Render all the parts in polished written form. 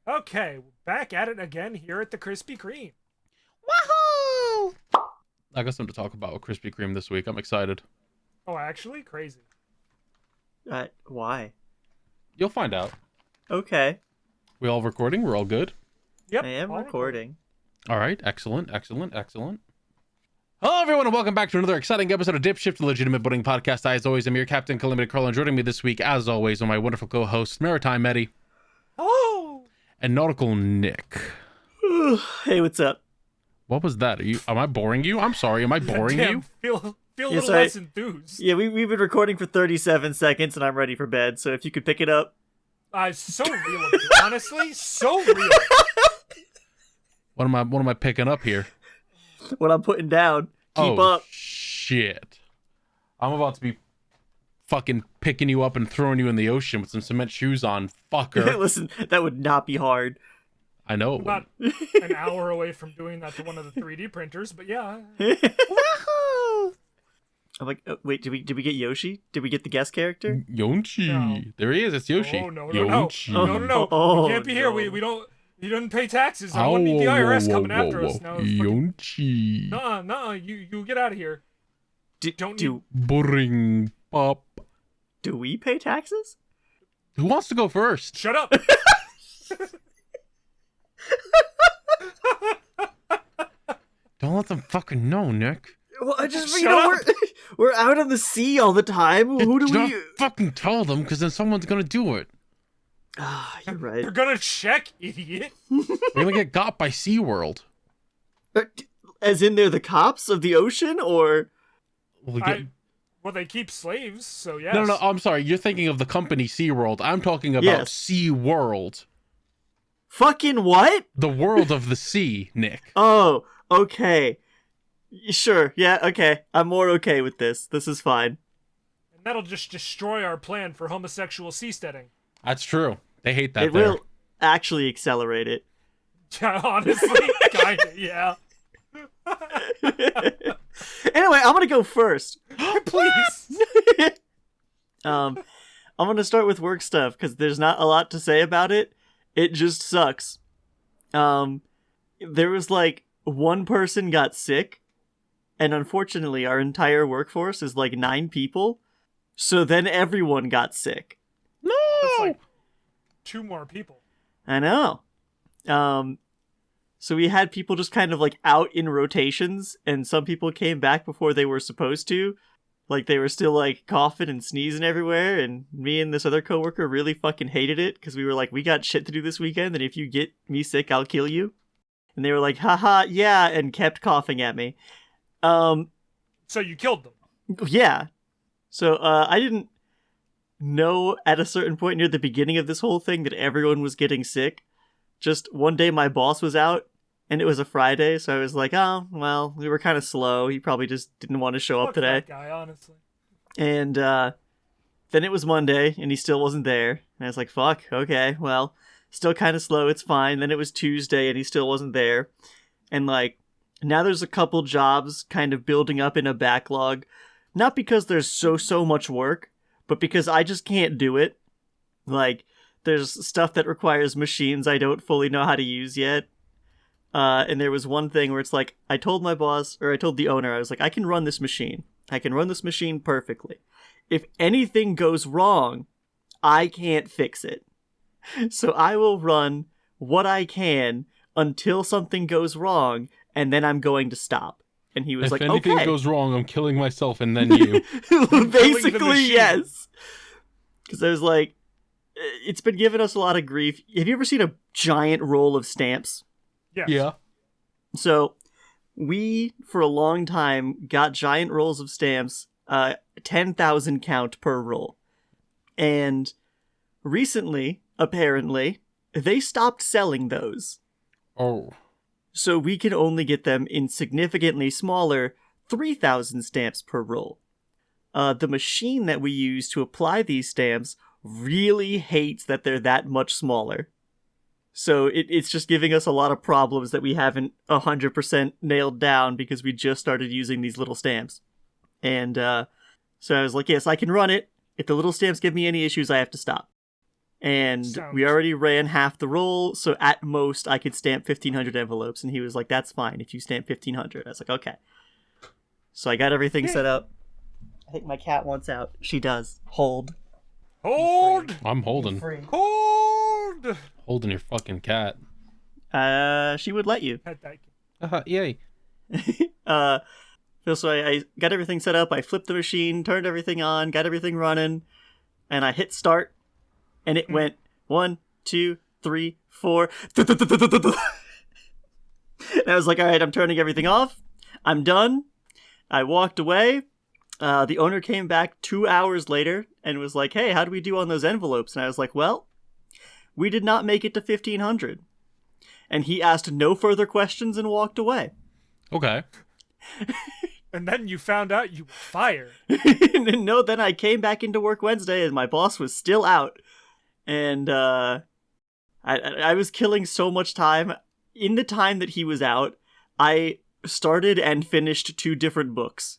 Okay, back at it again here at the Krispy Kreme. Wahoo! I got something to talk about with Krispy Kreme this week. I'm excited. Oh, actually? Crazy. Why? You'll find out. Okay. We all recording? We're all good? Yep. I am recording. All right. Excellent. Hello, everyone, and welcome back to another exciting episode of DipShips, the legitimate boating podcast. I, as always, am your captain, Calamity Carl, and joining me this week, as always, are my wonderful co-hosts, Maritime Eddie. Hello! And Nautical Nick. Hey, what's up? What was that? Am I boring you? I'm sorry. Am I boring you? Feel a little less enthused. Yeah, we've been recording for 37 seconds, and I'm ready for bed, so if you could pick it up. So real of you, honestly. So real. What am I picking up here? What I'm putting down. Keep up. Shit. I'm about to be fucking picking you up and throwing you in the ocean with some cement shoes on, fucker. Listen, that would not be hard. I know it About an hour away from doing that to one of the 3D printers, but yeah. Wahoo! I'm like, wait, did we get Yoshi? Did we get the guest character? Yoshi. No. There he is. It's Yoshi. Oh, no. Yoshi. No. Oh, we can't be here. no. We don't. You didn't pay taxes. I don't want to meet the IRS coming after us. No, Yoshi. No. You get out of here. Bring up. Do we pay taxes? Who wants to go first? Shut up. Don't let them fucking know, Nick. Well, I just, Shut up. we're out on the sea all the time. Who do Don't we? fucking tell them, because then someone's gonna do it. Ah, you're right. You're gonna check, idiot. We're gonna get got by SeaWorld. As in, they're the cops of the ocean, or? Well, they keep slaves, so yes. No, I'm sorry. You're thinking of the company SeaWorld. I'm talking about Yes. SeaWorld. Fucking what? The world of the sea, Nick. Oh, okay. Sure, yeah, okay. I'm more okay with this. This is fine. And that'll just destroy our plan for homosexual seasteading. That's true. They hate that It there. will actually accelerate it. Yeah, honestly, kinda, yeah. Anyway, I'm gonna go first. Please. I'm gonna start with work stuff, because there's not a lot to say about it. It just sucks. There was like one person got sick, and unfortunately our entire workforce is like 9 people, so then everyone got sick. No! That's like 2 more people. I know. So we had people just kind of like out in rotations, and some people came back before they were supposed to. Like, they were still like coughing and sneezing everywhere, and me and this other coworker really fucking hated it, because we were like, we got shit to do this weekend, and if you get me sick, I'll kill you. And they were like, haha, yeah, and kept coughing at me. So you killed them. Yeah. So, I didn't know at a certain point near the beginning of this whole thing that everyone was getting sick. Just one day my boss was out, and it was a Friday, so I was like, oh, well, we were kind of slow. He probably just didn't want to show up Fuck today. that guy, honestly. And then it was Monday, and he still wasn't there. And I was like, fuck, okay, well, still kind of slow, it's fine. Then it was Tuesday, and he still wasn't there. And, like, now there's a couple jobs kind of building up in a backlog. Not because there's so much work, but because I just can't do it. Like, there's stuff that requires machines I don't fully know how to use yet. And there was one thing where it's like, I told my boss, or I told the owner, I was like, I can run this machine. I can run this machine perfectly. If anything goes wrong, I can't fix it. So I will run what I can until something goes wrong, and then I'm going to stop. And he was If like, anything okay. goes wrong, I'm killing myself and then you. Basically, yes. Because I was like, it's been giving us a lot of grief. Have you ever seen a giant roll of stamps? Yes. Yeah. So we, for a long time, got giant rolls of stamps, 10,000 count per roll. And recently, apparently, they stopped selling those. Oh. So we can only get them in significantly smaller 3,000 stamps per roll. The machine that we use to apply these stamps really hates that they're that much smaller. So it's just giving us a lot of problems that we haven't 100% nailed down because we just started using these little stamps. And so I was like, yes, I can run it. If the little stamps give me any issues, I have to stop. And we already ran half the roll, so at most I could stamp 1,500 envelopes. And he was like, that's fine if you stamp 1,500. I was like, okay. So I got everything set up. I think my cat wants out. She does. Hold. Hold! I'm holding. Hold! Holding your fucking cat. She would let you. Pet that kid. Yay. So I got everything set up. I flipped the machine, turned everything on, got everything running, and I hit start, and it went 1, 2, 3, 4. And I was like, all right, I'm turning everything off. I'm done. I walked away. The owner came back 2 hours later and was like, hey, how do we do on those envelopes? And I was like, well, we did not make it to 1,500. And he asked no further questions and walked away. Okay. And then you found out you were fired. No, then I came back into work Wednesday and my boss was still out. And I was killing so much time. In the time that he was out, I started and finished 2 different books.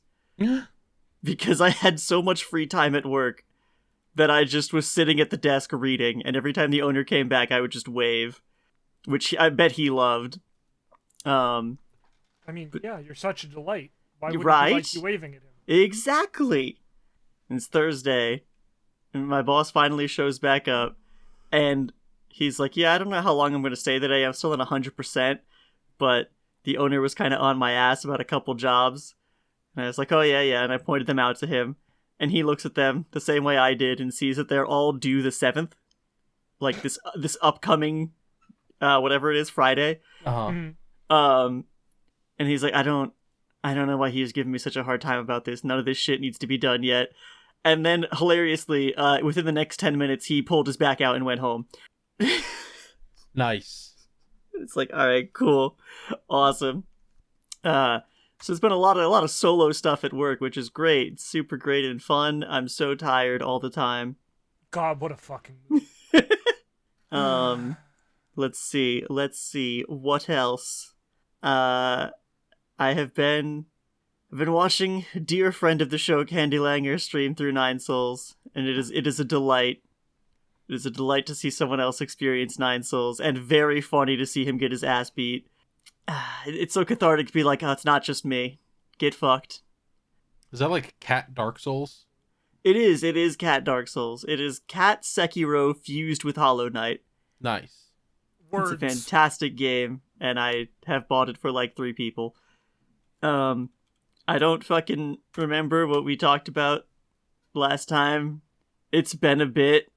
Because I had so much free time at work that I just was sitting at the desk reading, and every time the owner came back, I would just wave, which I bet he loved. I mean, yeah, you're such a delight. Why wouldn't right? he like you waving at him? Exactly. It's Thursday, and my boss finally shows back up, and he's like, yeah, I don't know how long I'm going to stay today. I'm still at 100%, but the owner was kind of on my ass about a couple jobs. And I was like, oh, yeah, and I pointed them out to him. And he looks at them the same way I did and sees that they're all due the 7th. Like, this upcoming, whatever it is, Friday. Uh-huh. And he's like, I don't know why he was giving me such a hard time about this. None of this shit needs to be done yet. And then, hilariously, within the next 10 minutes, he pulled his back out and went home. Nice. It's like, all right, cool. Awesome. So it's been a lot of solo stuff at work, which is great. It's super great and fun. I'm so tired all the time. God, what a fucking movie. Let's see. What else? I've been watching dear friend of the show Candy Langer stream through Nine Souls, and it is a delight. It is a delight to see someone else experience Nine Souls, and very funny to see him get his ass beat. It's so cathartic to be like, oh, it's not just me. Get fucked. Is that like Cat Dark Souls? It is Cat Dark Souls. It is Cat Sekiro fused with Hollow Knight. Nice. Words. It's a fantastic game, and I have bought it for like 3 people. I don't fucking remember what we talked about last time. It's been a bit.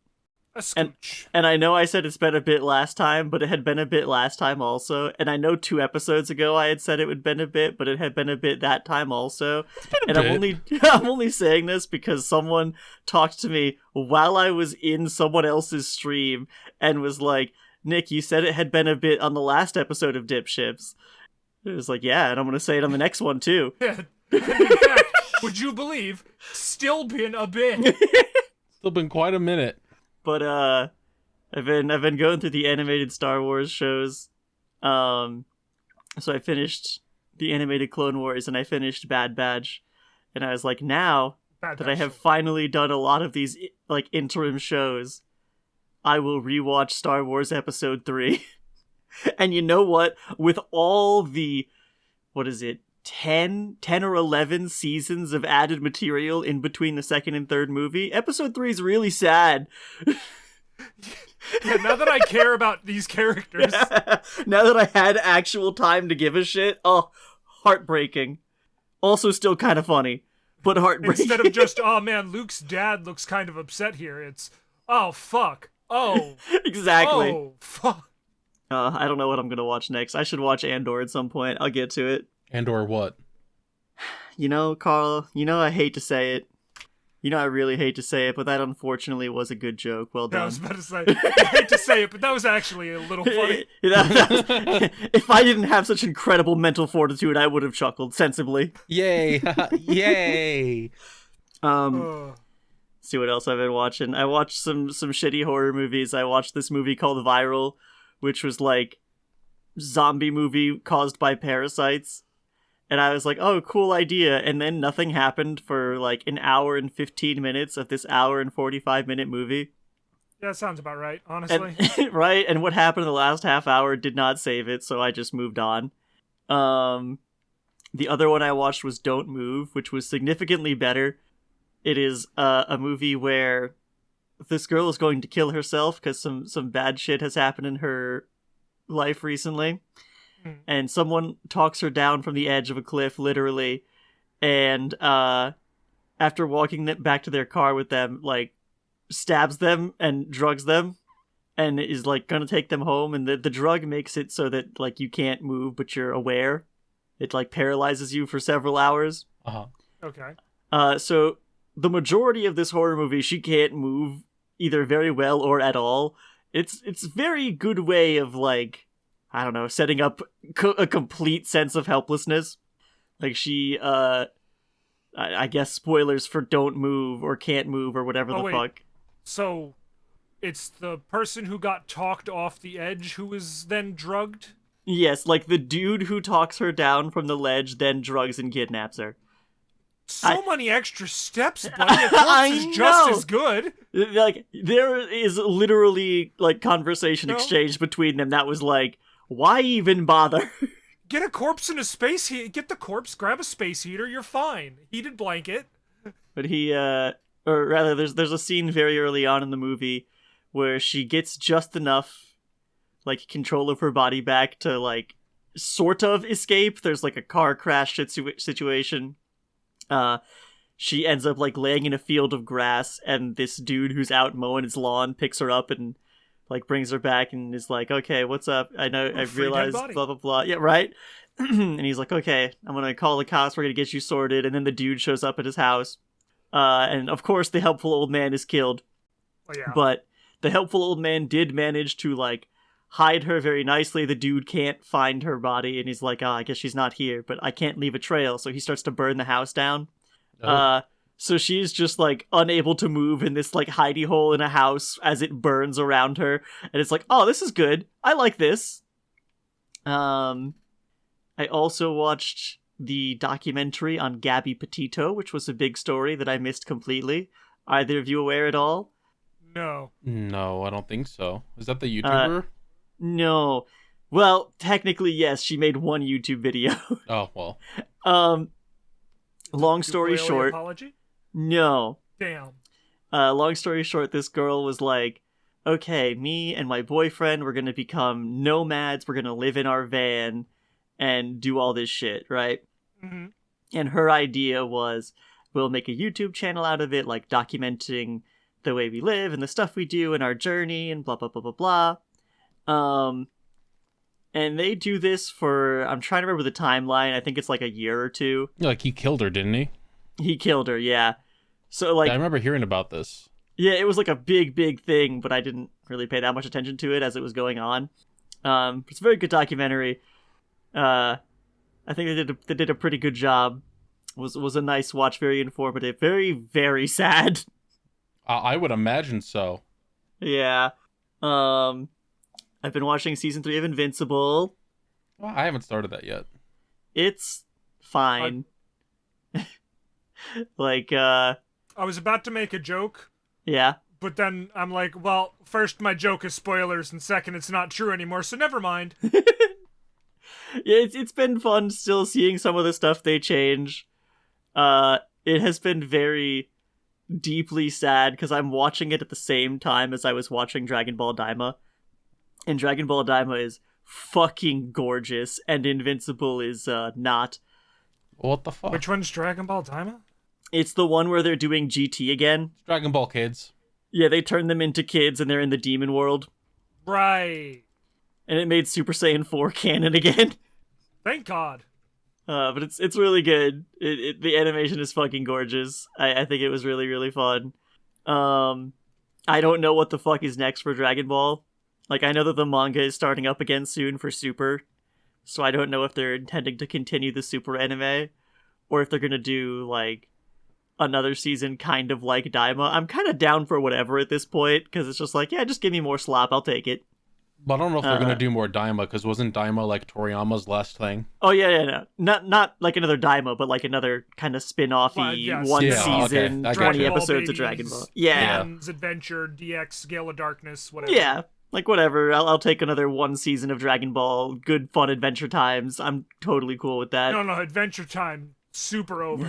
A scooch. And I know I said it's been a bit last time, but it had been a bit last time also. And I know 2 episodes ago I had said it would been a bit, but it had been a bit that time also. And I'm only saying this because someone talked to me while I was in someone else's stream and was like, Nick, you said it had been a bit on the last episode of DipShips. It was like, yeah, and I'm going to say it on the next one too. Yeah. In fact, would you believe, still been a bit. Still been quite a minute. But I've been going through the animated Star Wars shows. So I finished the animated Clone Wars and I finished Bad Batch, and I was like, now that I have finally done a lot of these like interim shows, I will rewatch Star Wars Episode 3. And you know what? With all the 10 or 11 seasons of added material in between the second and third movie, Episode 3 is really sad. Yeah, now that I care about these characters. Now that I had actual time to give a shit, oh, heartbreaking. Also still kind of funny, but heartbreaking. Instead of just, oh man, Luke's dad looks kind of upset here, it's, oh fuck, oh. Exactly. Oh, fuck. I don't know what I'm gonna watch next. I should watch Andor at some point. I'll get to it. And or what? You know, Carl, I hate to say it. I really hate to say it, but that unfortunately was a good joke. Well Yeah, I done. was about to say, I hate to say it, but that was actually a little funny. If I didn't have such incredible mental fortitude, I would have chuckled sensibly. Yay! Yay! See what else I've been watching. I watched some shitty horror movies. I watched this movie called Viral, which was like zombie movie caused by parasites. And I was like, oh, cool idea. And then nothing happened for like an hour and 15 minutes of this hour and 45-minute movie. Yeah, that sounds about right, honestly. Right? And what happened in the last half hour did not save it, so I just moved on. The other one I watched was Don't Move, which was significantly better. It is a movie where this girl is going to kill herself because some bad shit has happened in her life recently. And someone talks her down from the edge of a cliff, literally, and after walking back to their car with them, like, stabs them and drugs them, and is, like, gonna take them home, and the drug makes it so that, like, you can't move, but you're aware. It, like, paralyzes you for several hours. Uh-huh. Okay. So, the majority of this horror movie, she can't move either very well or at all. It's very good way of, like, I don't know, setting up a complete sense of helplessness. Like, she, I guess spoilers for Don't Move or Can't Move or whatever the fuck. So, it's the person who got talked off the edge who was then drugged? Yes, like the dude who talks her down from the ledge then drugs and kidnaps her. So many extra steps, buddy. A corpse is just as good. Like, there is literally, like, conversation exchange between them that was like, why even bother? Get a corpse in a space heat. Get the corpse, grab a space heater, you're fine. Heated blanket. But or rather, there's a scene very early on in the movie where she gets just enough, like, control of her body back to, like, sort of escape. There's, like, a car crash situation. She ends up, like, laying in a field of grass, and this dude who's out mowing his lawn picks her up and, like, brings her back and is like, okay, what's up? I know, I've realized, blah, blah, blah. Yeah, right? And he's like, okay, I'm gonna call the cops, we're gonna get you sorted. And then the dude shows up at his house. And, of course, the helpful old man is killed. Oh, yeah. But the helpful old man did manage to, like, hide her very nicely. The dude can't find her body, and he's like, I guess she's not here, but I can't leave a trail. So he starts to burn the house down. Oh. So she's just, like, unable to move in this, like, hidey hole in a house as it burns around her. And it's like, oh, this is good. I like this. I also watched the documentary on Gabby Petito, which was a big story that I missed completely. Either of you aware at all? No. No, I don't think so. Is that the YouTuber? No. Well, technically, yes. She made one YouTube video. Oh, well. Long story short. Apology? No. Damn. Long story short, this girl was like, okay, me and my boyfriend, we're gonna become nomads, we're gonna live in our van and do all this shit, right? Mm-hmm. And her idea was, we'll make a YouTube channel out of it, like documenting the way we live and the stuff we do and our journey and blah, blah, blah, blah, blah. And they do this for, I'm trying to remember the timeline, I think it's like a year or two. Like, he killed her, didn't he? He killed her, yeah. So, like, Yeah, I remember hearing about this. Yeah, it was like a big thing, but I didn't really pay that much attention to it as it was going on. It's a very good documentary. I think they did a pretty good job. Was a nice watch, very informative, very, very sad. I would imagine so. Yeah. I've been watching season 3 of Invincible. Well, I haven't started that yet. It's fine. Like, I was about to make a joke, yeah. but then I'm like, well, first my joke is spoilers, and second it's not true anymore, so never mind. Yeah, it's been fun still seeing some of the stuff they change. It has been very deeply sad because I'm watching it at the same time as I was watching Dragon Ball Daima. And Dragon Ball Daima is fucking gorgeous, and Invincible is not. What the fuck? Which one's Dragon Ball Daima? It's the one where they're doing GT again. Dragon Ball kids. Yeah, they turn them into kids and they're in the demon world. Right. And it made Super Saiyan 4 canon again. Thank God. But it's really good. The animation is fucking gorgeous. I think it was really, really fun. I don't know what the fuck is next for Dragon Ball. Like, I know that the manga is starting up again soon for Super, so I don't know if they're intending to continue the Super anime, or if they're gonna do, like, another season kind of like Daima. I'm kind of down for whatever at this point, because it's just like, yeah, just give me more slop, I'll take it. But I don't know if they're gonna do more Daima, because wasn't Daima like Toriyama's last thing? Oh yeah, no. Not like another Daima, but like another kind of spin-offy Well, yes. one Yeah, season, okay. 20 Dragon Ball episodes of Babies, Dragon Ball. Yeah. Man's Adventure, DX, Gale of Darkness, whatever. Yeah. Like, whatever. I'll take another one season of Dragon Ball. Good, fun adventure times. I'm totally cool with that. No, Adventure Time, super over.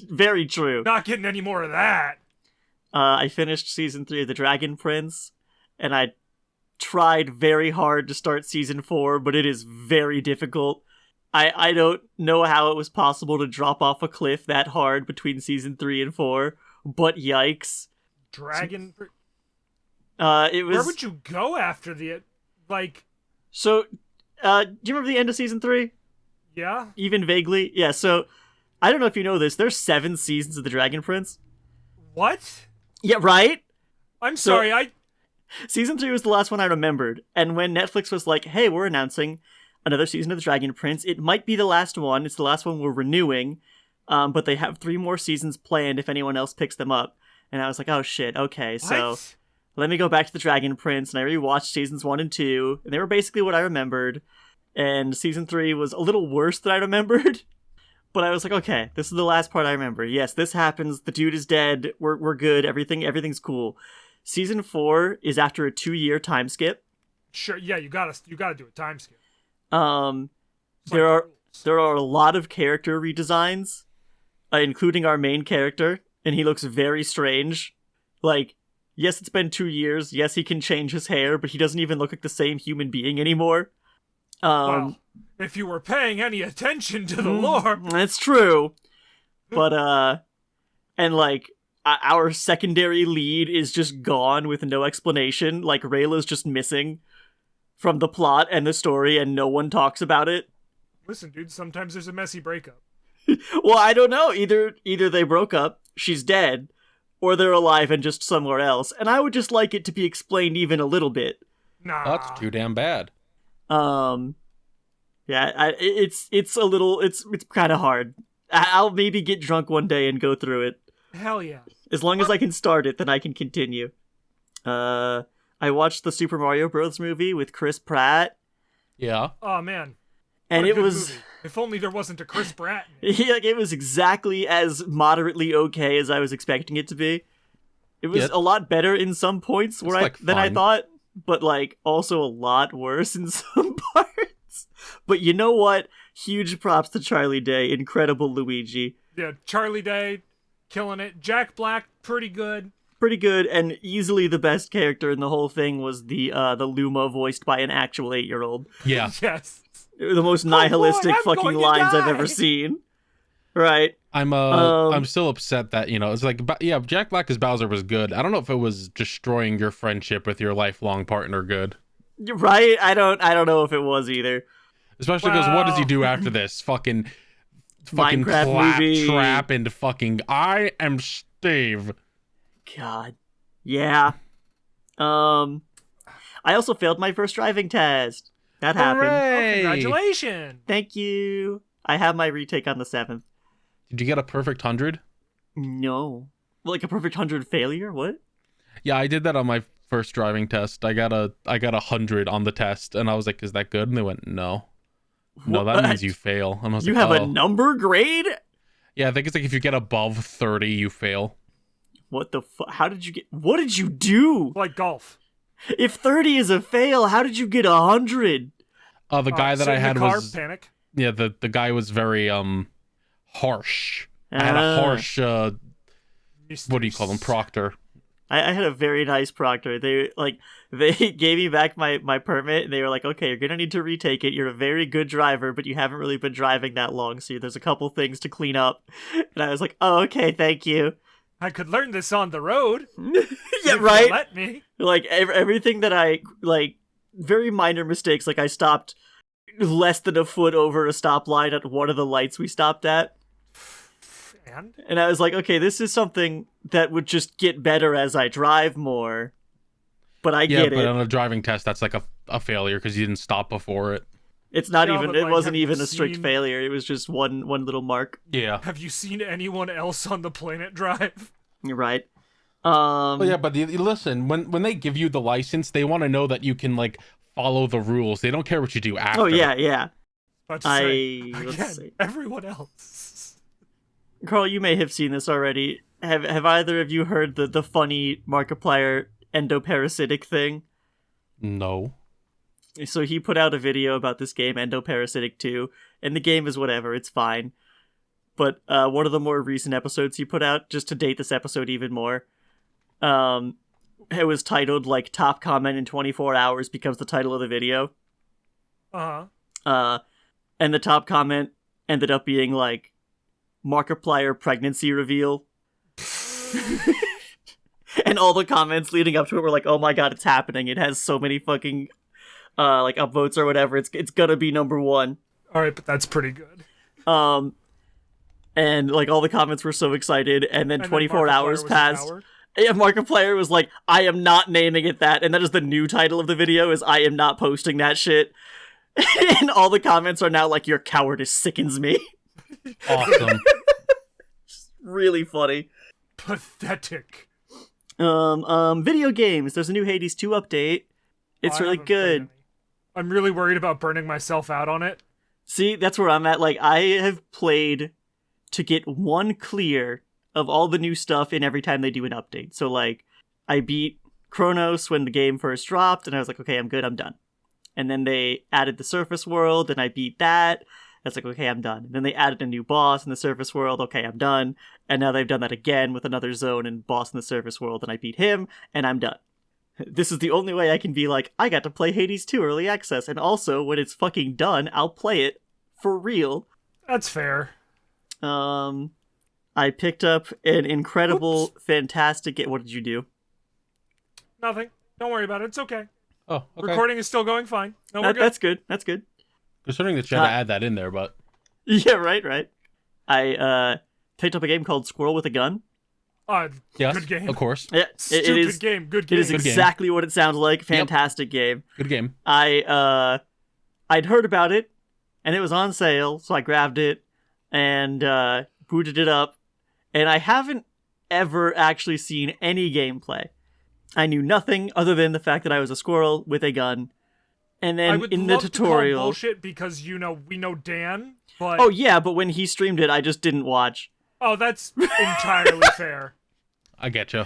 Very true. Not getting any more of that. I finished season 3 of The Dragon Prince, and I tried very hard to start season 4, but it is very difficult. I don't know how it was possible to drop off a cliff that hard between season 3 and 4, but yikes. Dragon. It was. Where would you go after the like? So, do you remember the end of season 3? Yeah. Even vaguely? Yeah. So, I don't know if you know this. There's 7 seasons of The Dragon Prince. What? Yeah, right. I'm sorry. Season 3 was the last one I remembered, and when Netflix was like, "Hey, we're announcing another season of The Dragon Prince. It might be the last one. It's the last one we're renewing, but they have 3 more seasons planned if anyone else picks them up." And I was like, "Oh shit. Okay, so." What? Let me go back to The Dragon Prince, and I rewatched seasons 1 and 2, and they were basically what I remembered. And season 3 was a little worse than I remembered. But I was like, okay, this is the last part I remember. Yes, this happens. The dude is dead. We're good. Everything's cool. Season 4 is after a 2-year time skip. Sure. Yeah, you gotta do a time skip. There are a lot of character redesigns, including our main character, and he looks very strange. Like, yes, it's been 2 years. Yes, he can change his hair, but he doesn't even look like the same human being anymore. Well, if you were paying any attention to the lore, That's true. But, and like, our secondary lead is just gone with no explanation. Like, Rayla's just missing from the plot and the story, and no one talks about it. listen, dude, sometimes there's a messy breakup. Well, I don't know. Either they broke up, she's dead, or they're alive and just somewhere else. And I would just like it to be explained even a little bit. Nah. That's too damn bad. Yeah, it's kind of hard. I'll maybe get drunk one day and go through it. Hell yeah. As long as I can start it, then I can continue. I watched the Super Mario Bros. Movie with Chris Pratt. Yeah. Oh man. And What a it good was movie. If only there wasn't a Chris Pratt in it. it was exactly as moderately okay as I was expecting it to be. It was a lot better in some points than I fine. thought, but like also a lot worse in some parts. But you know what? Huge props to Charlie Day, incredible Luigi. Yeah, Charlie Day, killing it. Jack Black, pretty good. Pretty good, and easily the best character in the whole thing was the Luma voiced by an actual 8-year-old. Yeah. Yes. The most nihilistic I'm fucking going to lines I've die. ever seen. Right. I'm still upset that, it's like, yeah, Jack Black as Bowser was good. I don't know if it was destroying your friendship with your lifelong partner good. Right? I don't know if it was either. Especially because what does he do after this? Fucking Minecraft movie. trap and fucking I am Steve. God. Yeah. I also failed my first driving test. That happened. Hooray! Congratulations. Thank you. I have my retake on the 7th. Did you get a perfect 100? No. Like a perfect 100 failure? What? Yeah, I did that on my first driving test. I got a 100 on the test, and I was like, "Is that good?" And they went, "No, no, that What? means you fail." And I was You like, have "Oh." a number grade? Yeah, I think it's like if you get above 30, you fail. What the How did you get... What did you do? Like golf. If 30 is a fail, how did you get 100? The guy that Sit I in the had car, was panic. yeah, the guy was very harsh. I had a harsh what do you call them, proctor. I had a very nice proctor. They gave me back my permit, and they were like, "Okay, you're gonna need to retake it. You're a very good driver, but you haven't really been driving that long, so there's a couple things to clean up." And I was like, "Oh, okay, thank you." I could learn this on the road. Yeah, if you right. let me. Like everything that I like, very minor mistakes. Like I stopped less than a foot over a stoplight at one of the lights we stopped at. And I was like, okay, this is something that would just get better as I drive more. But I get it. Yeah, but on a driving test, that's like a failure because you didn't stop before it. It's not even. It wasn't even a strict failure. It was just one little mark. Yeah. Have you seen anyone else on the planet drive? You're right. Well, yeah, but listen, when they give you the license, they want to know that you can like follow the rules. They don't care what you do after. Oh yeah. Let's Let's say, see. everyone else. Carl, you may have seen this already. Have either of you heard the funny Markiplier endoparasitic thing? No. So he put out a video about this game, Endoparasitic 2, and the game is whatever, it's fine. But one of the more recent episodes he put out, just to date this episode even more, it was titled, like, Top Comment in 24 Hours becomes the title of the video. Uh-huh. And the top comment ended up being, like, Markiplier pregnancy reveal. And all the comments leading up to it were like, oh my god, it's happening. It has so many fucking... like upvotes or whatever, it's gonna be number one. All right, but that's pretty good. And like all the comments were so excited, and then 24 hours passed. Yeah, Markiplier was like, I am not naming it that, and that is the new title of the video, is I am not posting that shit. And all the comments are now like, your cowardice sickens me. Awesome. Really funny. Pathetic. Video games. There's a new Hades 2 update. It's really good. I'm really worried about burning myself out on it. See, that's where I'm at. Like, I have played to get one clear of all the new stuff in every time they do an update. So, like, I beat Chronos when the game first dropped, and I was like, okay, I'm good, I'm done. And then they added the surface world, and I beat that. I was like, okay, I'm done. And then they added a new boss in the surface world, okay, I'm done. And now they've done that again with another zone and boss in the surface world, and I beat him, and I'm done. This is the only way I can be like, I got to play Hades 2 early access, and also, when it's fucking done, I'll play it for real. That's fair. I picked up an incredible, fantastic game. What did you do? Nothing. Don't worry about it. It's okay. Oh, okay. Recording is still going fine. No, we're good. That's good. That's good. Considering that you had to add that in there, but... Yeah, right. I picked up a game called Squirrel with a Gun. Yes, good game. of course. Yeah, Stupid game. Good game. It is exactly what it sounds like. Fantastic game. Good game. I'd heard about it, and it was on sale, so I grabbed it and booted it up, and I haven't ever actually seen any gameplay. I knew nothing other than the fact that I was a squirrel with a gun. And then in the tutorial, to call bullshit because we know Dan, but oh yeah, but when he streamed it, I just didn't watch. Oh, that's entirely fair. I get you.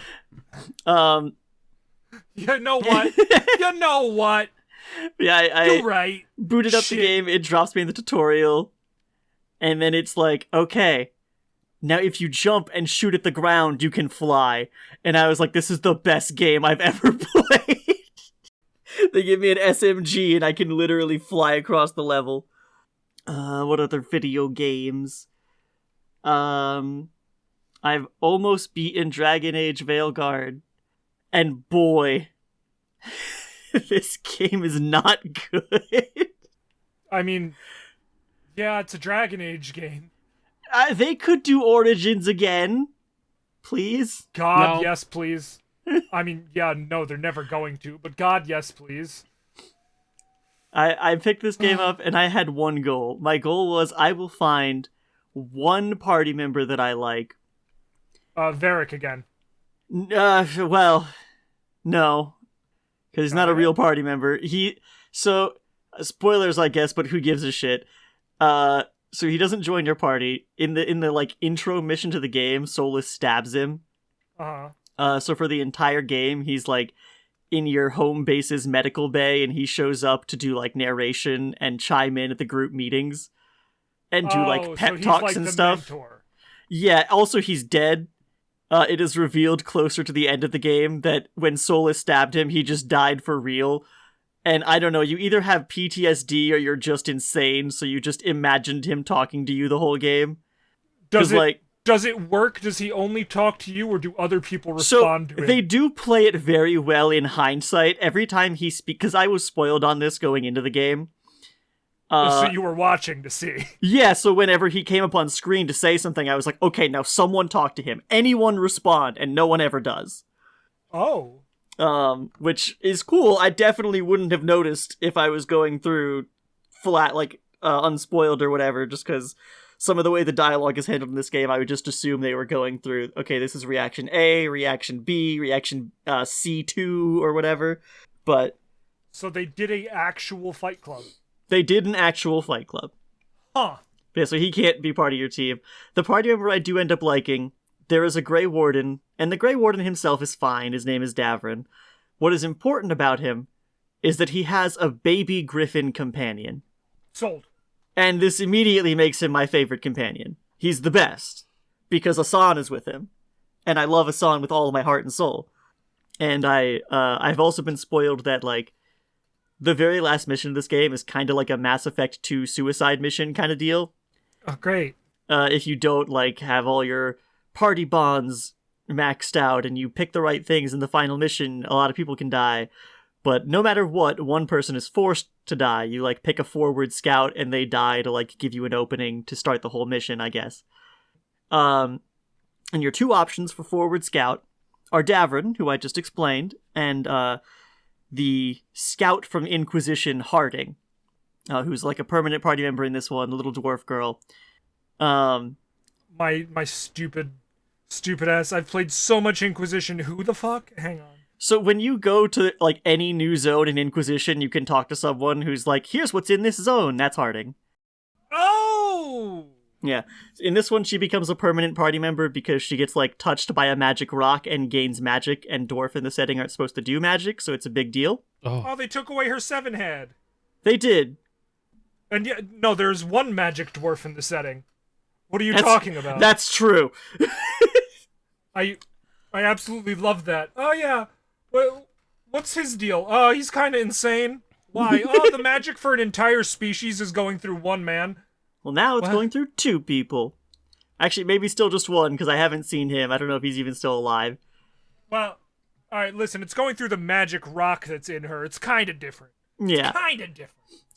You know what? Yeah, I You're right. Booted up the game. It drops me in the tutorial, and then it's like, okay, now if you jump and shoot at the ground, you can fly. And I was like, this is the best game I've ever played. They give me an SMG and I can literally fly across the level. What other video games? I've almost beaten Dragon Age Veilguard. And boy, this game is not good. I mean, yeah, it's a Dragon Age game. They could do Origins again. Please? God, No. yes, please. I mean, yeah, no, they're never going to, but God, yes, please. I picked this game up and I had one goal. My goal was I will find one party member that I like. Varric again. Well, no. Because he's not a real party member. So, spoilers, I guess, but who gives a shit? So he doesn't join your party. In the like intro mission to the game, Solus stabs him. So for the entire game, he's like in your home base's medical bay, and he shows up to do like narration and chime in at the group meetings and do like pep talks like and the stuff. Mentor. Yeah. Also, he's dead. It is revealed closer to the end of the game that when Solus stabbed him, he just died for real. And I don't know, you either have PTSD or you're just insane, so you just imagined him talking to you the whole game. Does it work? Does he only talk to you, or do other people respond to him? They do play it very well in hindsight. Every time he speaks, because I was spoiled on this going into the game, So you were watching to see. Yeah, so whenever he came up on screen to say something, I was like, okay, now someone talk to him. Anyone respond, and no one ever does. Oh. Which is cool. I definitely wouldn't have noticed if I was going through flat, like, unspoiled or whatever, just because some of the way the dialogue is handled in this game, I would just assume they were going through, okay, this is reaction A, reaction B, reaction C2, or whatever. But So they did a actual Fight Club. they did an actual Fight Club. Huh. Yeah, so he can't be part of your team. The party member I do end up liking, there is a Grey Warden, and the Grey Warden himself is fine. His name is Davrin. What is important about him is that he has a baby griffin companion. Sold. And this immediately makes him my favorite companion. He's the best, because Asan is with him. And I love Asan with all of my heart and soul. And I've also been spoiled that, like, the very last mission of this game is kind of like a Mass Effect 2 suicide mission kind of deal. Oh, great. If you don't, like, have all your party bonds maxed out and you pick the right things in the final mission, a lot of people can die. But no matter what, one person is forced to die. You, like, pick a forward scout and they die to, like, give you an opening to start the whole mission, I guess. And your two options for forward scout are Davrin, who I just explained, and the scout from Inquisition, Harding, who's like a permanent party member in this one, the little dwarf girl. My stupid ass. I've played so much Inquisition. Who the fuck? Hang on. So when you go to, like, any new zone in Inquisition, you can talk to someone who's like, here's what's in this zone. That's Harding. Oh! Yeah. In this one, she becomes a permanent party member because she gets, like, touched by a magic rock and gains magic, and dwarf in the setting aren't supposed to do magic, so it's a big deal. Oh, they took away her 7-head. They did. And yeah, no, there's one magic dwarf in the setting. What are you talking about? That's true. I absolutely love that. Oh, yeah. Well, what's his deal? Oh, he's kind of insane. Why? Oh, the magic for an entire species is going through one man. Well, now it's going through two people. Actually, maybe still just one, because I haven't seen him. I don't know if he's even still alive. Well, alright, listen, it's going through the magic rock that's in her. It's kind of different. Yeah. Kind of different.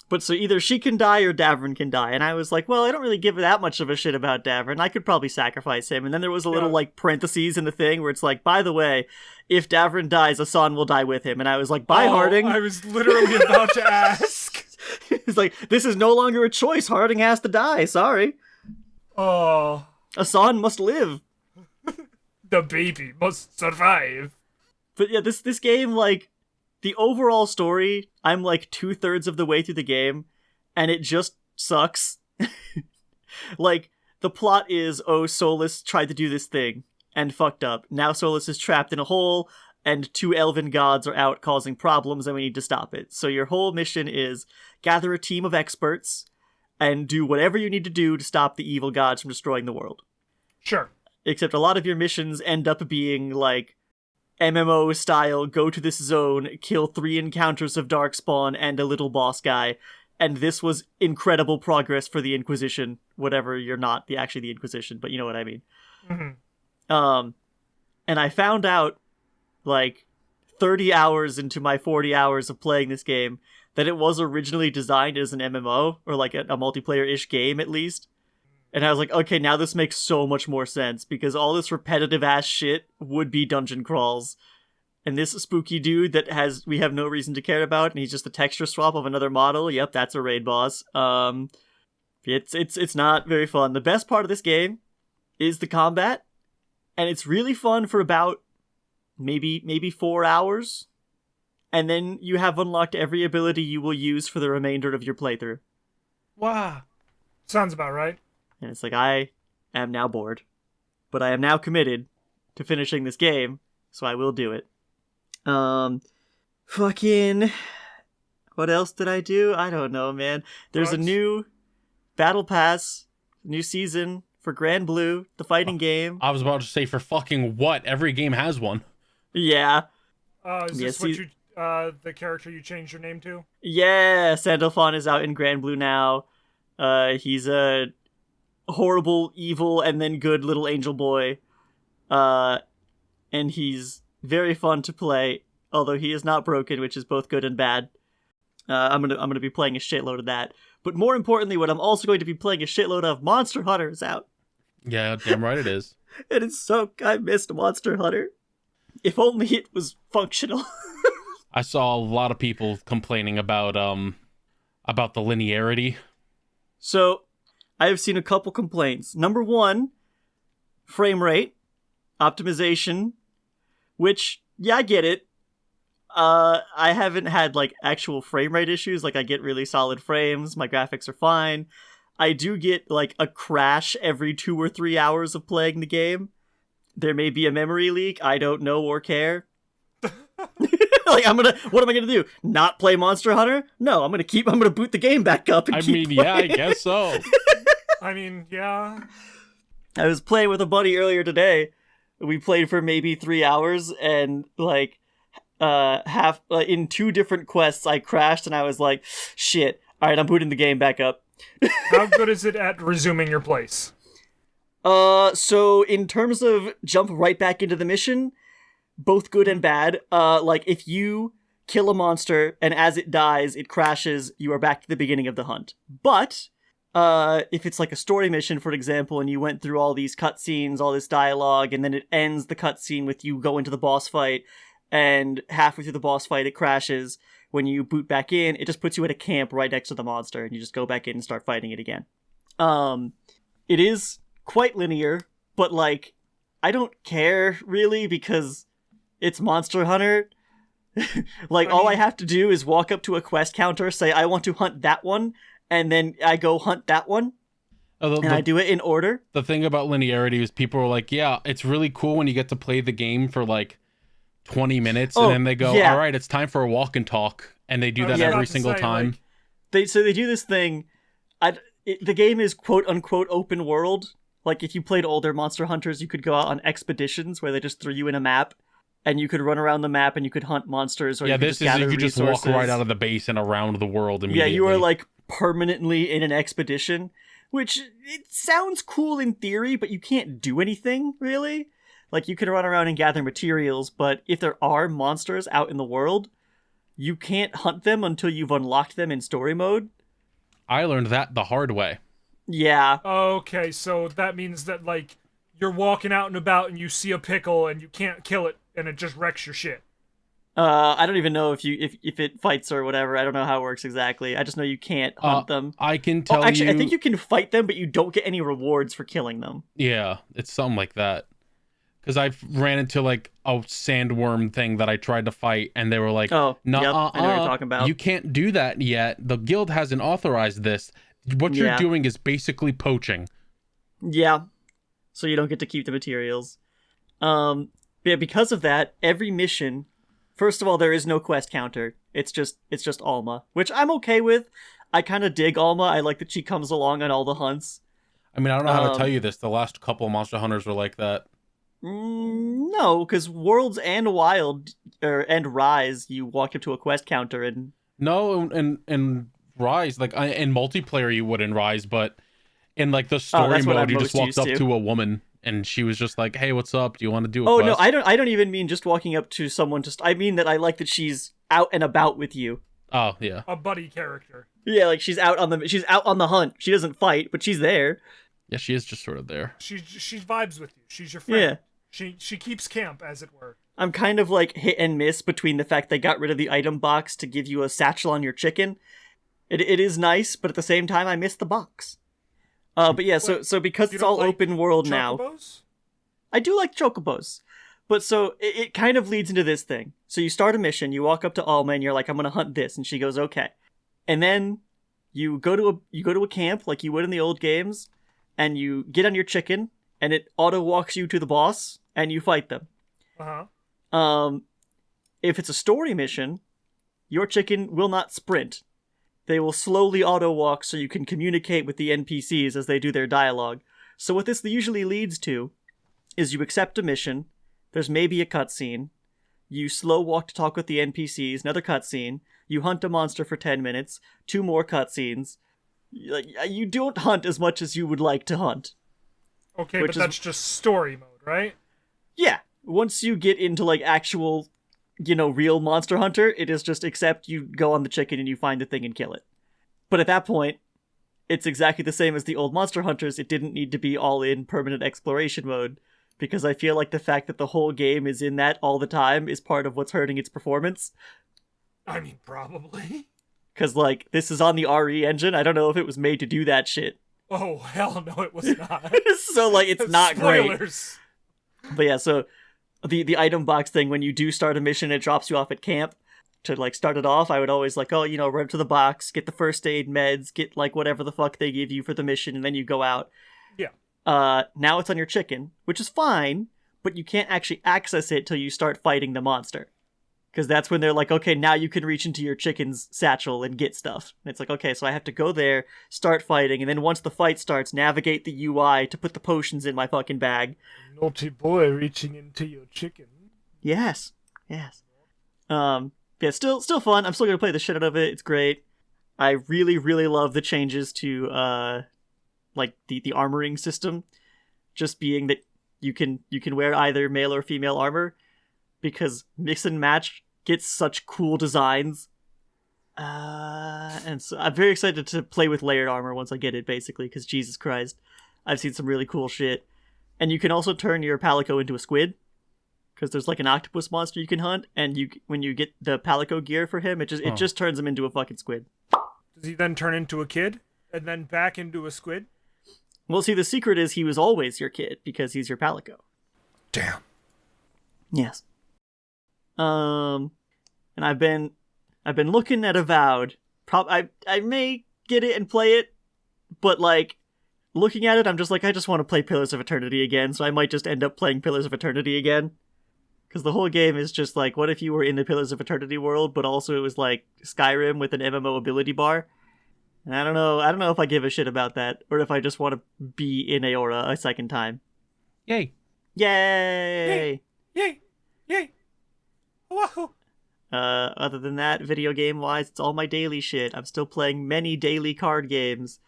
But so either she can die or Davrin can die. And I was like, well, I don't really give that much of a shit about Davrin. I could probably sacrifice him. And then there was a little, like, parentheses in the thing where it's like, by the way, if Davrin dies, Asan will die with him. And I was like, bye, Harding. I was literally about to ask. It's like, this is no longer a choice. Harding has to die. Sorry. Oh. Asan must live. The baby must survive. But yeah, this game, like, the overall story, I'm like 2/3 of the way through the game, and it just sucks. Like, the plot is, oh, Solus tried to do this thing, and fucked up. Now Solus is trapped in a hole, and 2 elven gods are out causing problems, and we need to stop it. So your whole mission is gather a team of experts, and do whatever you need to do to stop the evil gods from destroying the world. Sure. Except a lot of your missions end up being, like, MMO style, go to this zone, kill 3 encounters of Darkspawn and a little boss guy, and this was incredible progress for the Inquisition, whatever you're not actually the Inquisition, but you know what I mean. Mm-hmm. And I found out, like, 30 hours into my 40 hours of playing this game, that it was originally designed as an MMO, or like a multiplayer-ish game at least. And I was like, okay, now this makes so much more sense, because all this repetitive-ass shit would be dungeon crawls. And this spooky dude that we have no reason to care about, and he's just a texture swap of another model, yep, that's a raid boss. It's not very fun. The best part of this game is the combat, and it's really fun for about maybe 4 hours. And then you have unlocked every ability you will use for the remainder of your playthrough. Wow. Sounds about right. And it's like, I am now bored. But I am now committed to finishing this game, so I will do it. Fucking... What else did I do? I don't know, man. There's a new Battle Pass, new season for Grand Blue, the fighting game. I was about to say, for fucking what? Every game has one. Yeah. Is this what you... the character you changed your name to? Yeah, Sandalphon is out in Grand Blue now. He's a horrible, evil, and then good little angel boy. And he's very fun to play, although he is not broken, which is both good and bad. I'm gonna be playing a shitload of that. But more importantly, what I'm also going to be playing a shitload of Monster Hunter is out. Yeah, damn right it is. And it's so... I missed Monster Hunter. If only it was functional. I saw a lot of people complaining about the linearity. So, I have seen a couple complaints. Number one, frame rate, optimization, which, yeah, I get it. I haven't had, like, actual frame rate issues. Like, I get really solid frames. My graphics are fine. I do get, like, a crash every 2 or 3 hours of playing the game. There may be a memory leak. I don't know or care. Like, what am I gonna do? Not play Monster Hunter? No, I'm gonna boot the game back up and keep playing. Yeah, I guess so. I mean, yeah. I was playing with a buddy earlier today. We played for maybe 3 hours, and, like, in 2 different quests, I crashed, and I was like, shit, alright, I'm booting the game back up. How good is it at resuming your place? So in terms of jump right back into the mission, both good and bad. Like, if you kill a monster, and as it dies, it crashes, you are back to the beginning of the hunt. But, if it's like a story mission, for example, and you went through all these cutscenes, all this dialogue, and then it ends the cutscene with you go into the boss fight, and halfway through the boss fight it crashes, when you boot back in, it just puts you at a camp right next to the monster, and you just go back in and start fighting it again. It is quite linear, but, like, I don't care, really, because it's Monster Hunter. Like, all I have to do is walk up to a quest counter, say, I want to hunt that one, and then I go hunt that one, and I do it in order. The thing about linearity is people are like, yeah, it's really cool when you get to play the game for, like, 20 minutes, and then they go, all right, it's time for a walk and talk, and they do that every single time. Like, they do this thing. The game is quote-unquote open world. Like, if you played older Monster Hunters, you could go out on expeditions where they just threw you in a map, and you could run around the map and you could hunt monsters, or you could just gather resources. You just walk right out of the base and around the world immediately. Yeah, you are, like, permanently in an expedition, which, it sounds cool in theory, but you can't do anything, really. Like, you can run around and gather materials, but if there are monsters out in the world, you can't hunt them until you've unlocked them in story mode. I learned that the hard way. Yeah. Okay, so that means that, like, you're walking out and about and you see a pickle and you can't kill it and it just wrecks your shit. I don't even know if it fights or whatever. I don't know how it works exactly. I just know you can't hunt them. I can tell actually, I think you can fight them, but you don't get any rewards for killing them. Yeah, it's something like that. Because I ran into, like, a sandworm thing that I tried to fight, and they were like, I know what you're talking about. You can't do that yet. The guild hasn't authorized this. What you're doing is basically poaching. Yeah. So you don't get to keep the materials. Yeah, because of that, every mission, first of all, there is no quest counter. It's just Alma, which I'm okay with. I kind of dig Alma. I like that she comes along on all the hunts. I mean, I don't know how to tell you this. The last couple of Monster Hunters were like that. No, because Worlds and Wild and Rise, you walk up to a quest counter and no, and Rise, like in multiplayer you would in Rise, but in like the story mode, you just walked up to a woman and she was just like, "Hey, what's up? Do you want to do a quest?" No, I don't even mean just walking up to someone. I mean that I like that she's out and about with you. Oh yeah, a buddy character. Yeah, like she's out on the hunt. She doesn't fight, but she's there. Yeah, she is just sort of there. She vibes with you. She's your friend. Yeah. She keeps camp, as it were. I'm kind of like hit and miss between the fact they got rid of the item box to give you a satchel on your chicken. It is nice, but at the same time, I miss the box. But yeah, so because it's all like open world chocobos? Now, I do like chocobos. But so it kind of leads into this thing. So you start a mission, you walk up to Alma, and you're like, "I'm gonna hunt this," and she goes, "Okay," and then you go to a camp like you would in the old games, and you get on your chicken. And it auto-walks you to the boss, and you fight them. If it's a story mission, your chicken will not sprint. They will slowly auto-walk so you can communicate with the NPCs as they do their dialogue. So what this usually leads to is you accept a mission, there's maybe a cutscene, you slow walk to talk with the NPCs, another cutscene, you hunt a monster for 10 minutes, 2 more cutscenes. You don't hunt as much as you would like to hunt. Okay, but that's just story mode, right? Yeah. Once you get into, like, actual, real Monster Hunter, it is just except you go on the chicken and you find the thing and kill it. But at that point, it's exactly the same as the old Monster Hunters. It didn't need to be all in permanent exploration mode, because I feel like the fact that the whole game is in that all the time is part of what's hurting its performance. I mean, probably. Because, like, this is on the RE engine. I don't know if it was made to do that shit. Oh, hell no, it was not. So, like, it's not Spoilers. Great. But yeah, so the item box thing, when you do start a mission, it drops you off at camp. To, like, start it off, I would always, like, oh, run to the box, get the first aid meds, get, like, whatever the fuck they give you for the mission, and then you go out. Yeah. Now it's on your chicken, which is fine, but you can't actually access it till you start fighting the monster. Because that's when they're like, okay, now you can reach into your chicken's satchel and get stuff. And it's like, okay, so I have to go there, start fighting, and then once the fight starts, navigate the UI to put the potions in my fucking bag. Naughty boy reaching into your chicken. Yes. Yeah, still fun. I'm still gonna play the shit out of it. It's great. I really, really love the changes to, like, the armoring system. Just being that you can wear either male or female armor. Because mix and match gets such cool designs. And so I'm very excited to play with layered armor once I get it, basically, because Jesus Christ, I've seen some really cool shit. And you can also turn your Palico into a squid, because there's like an octopus monster you can hunt, and when you get the Palico gear for him, it just turns him into a fucking squid. Does he then turn into a kid, and then back into a squid? Well, see, the secret is he was always your kid, because he's your Palico. Damn. Yes. And I've been looking at Avowed. I may get it and play it, but like looking at it, I'm just like, I just want to play Pillars of Eternity again, so I might just end up playing Pillars of Eternity again. Because the whole game is just like, what if you were in the Pillars of Eternity world, but also it was like Skyrim with an MMO ability bar? And I don't know if I give a shit about that, or if I just want to be in Aora a second time. Yay! Yay! Yay! Yay! Wahoo! Other than that, video game wise, it's all my daily shit. I'm still playing many daily card games.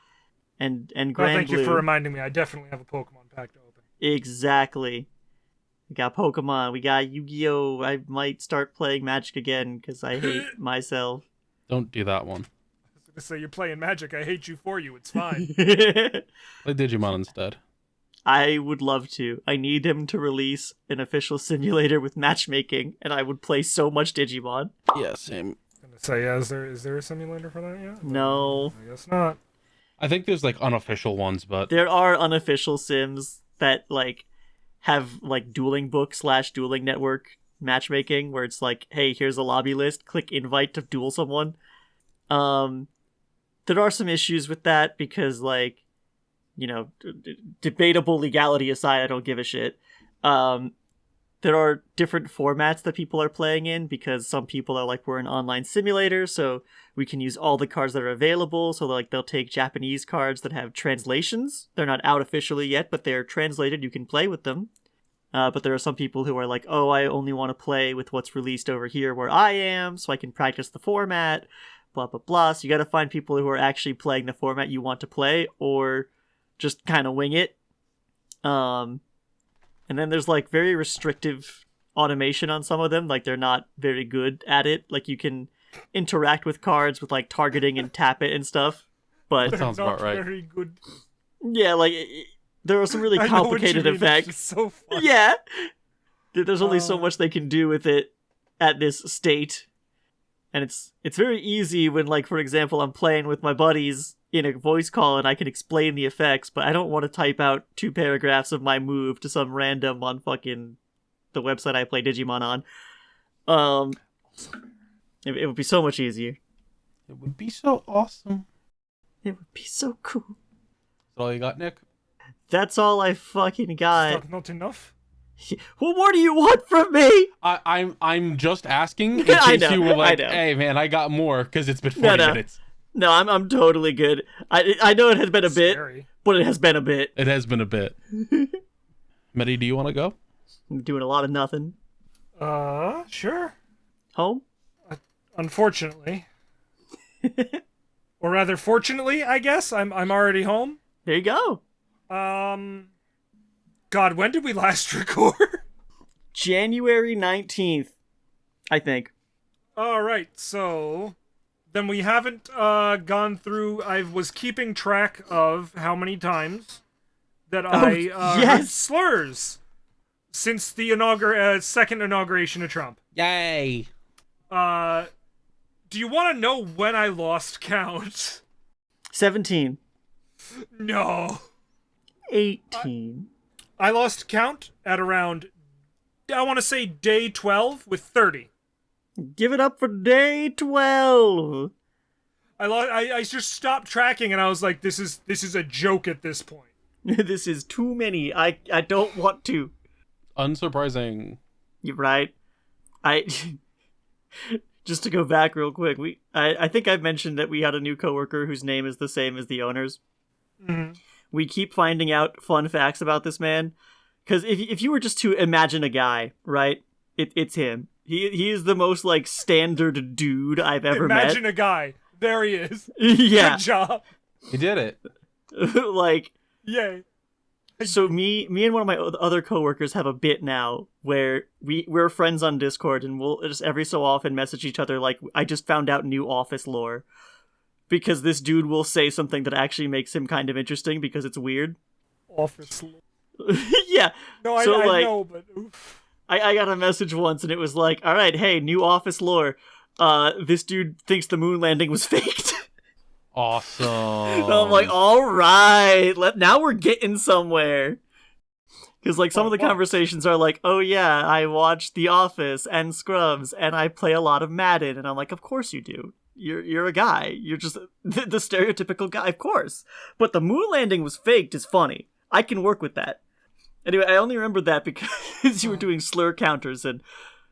And Grand Thank Blue. you for reminding me. I definitely have a Pokemon pack to open. Exactly. We got Pokemon, we got Yu-Gi-Oh! I might start playing Magic again, because I hate myself. Don't do that one. I was gonna say, you're playing Magic. I hate you for you. It's fine. Play Digimon instead. I would love to. I need him to release an official simulator with matchmaking, and I would play so much Digimon. Yeah, same. I was gonna say, is there a simulator for that yet? No. I guess not. I think there's like unofficial ones, but There are unofficial sims that like have like dueling book / dueling network matchmaking, where it's like, hey, here's a lobby list, click invite to duel someone. There are some issues with that because, like, debatable legality aside, I don't give a shit. There are different formats that people are playing in, because some people are like, we're an online simulator, so we can use all the cards that are available. So like they'll take Japanese cards that have translations. They're not out officially yet, but they're translated. You can play with them. But there are some people who are like, oh, I only want to play with what's released over here where I am, so I can practice the format, blah, blah, blah. So you got to find people who are actually playing the format you want to play, or just kind of wing it. And then there's like very restrictive automation on some of them. Like they're not very good at it. Like you can interact with cards with like targeting and tap it and stuff. But that sounds not about right. Very good. Yeah, like there are some really complicated effects. It's so fun. Yeah, there's only so much they can do with it at this state, and it's very easy when, like, for example, I'm playing with my buddies in a voice call and I can explain the effects, but I don't want to type out 2 paragraphs of my move to some random on fucking the website I play Digimon on. It would be so much easier. It would be so awesome. It would be so cool. That's all you got, Nick? That's all I fucking got. Not enough? What more do you want from me? I'm just asking in I case know, you were like, I know. hey man, I got more, because it's been 40 minutes. No, I'm totally good. I know it has been a bit, Scary. but it has been a bit. It has been a bit. Medi, do you want to go? I'm doing a lot of nothing. Sure. Home? Unfortunately. Or rather, fortunately, I guess. I'm already home. There you go. God, when did we last record? January 19th, I think. Alright, so then we haven't gone through. I was keeping track of how many times that I heard slurs since the second inauguration of Trump. Yay! Do you want to know when I lost count? 17. No. 18. I lost count at around, I want to say day 12 with 30. Give it up for day 12. I just stopped tracking and I was like, this is a joke at this point. This is too many. I don't want to. Unsurprising. You're right. Just to go back real quick, I think I've mentioned that we had a new coworker whose name is the same as the owner's. Mm-hmm. We keep finding out fun facts about this man, because if you were just to imagine a guy, right? It's him. He is the most like standard dude I've ever met. Imagine a guy. There he is. Yeah. Good job. He did it. Like, yay. So me and one of my other coworkers have a bit now where we're friends on Discord, and we'll just every so often message each other like, I just found out new Office lore. Because this dude will say something that actually makes him kind of interesting because it's weird. Office lore. Yeah. No, I know, but oof. I got a message once and it was like, all right, hey, new Office lore. This dude thinks the moon landing was faked. Awesome. And I'm like, all right, now we're getting somewhere. Because like some of the conversations are like, oh yeah, I watch The Office and Scrubs and I play a lot of Madden. And I'm like, of course you do. You're a guy. You're just the stereotypical guy, of course. But the moon landing was faked is funny. I can work with that. Anyway, I only remembered that because you were doing slur counters, and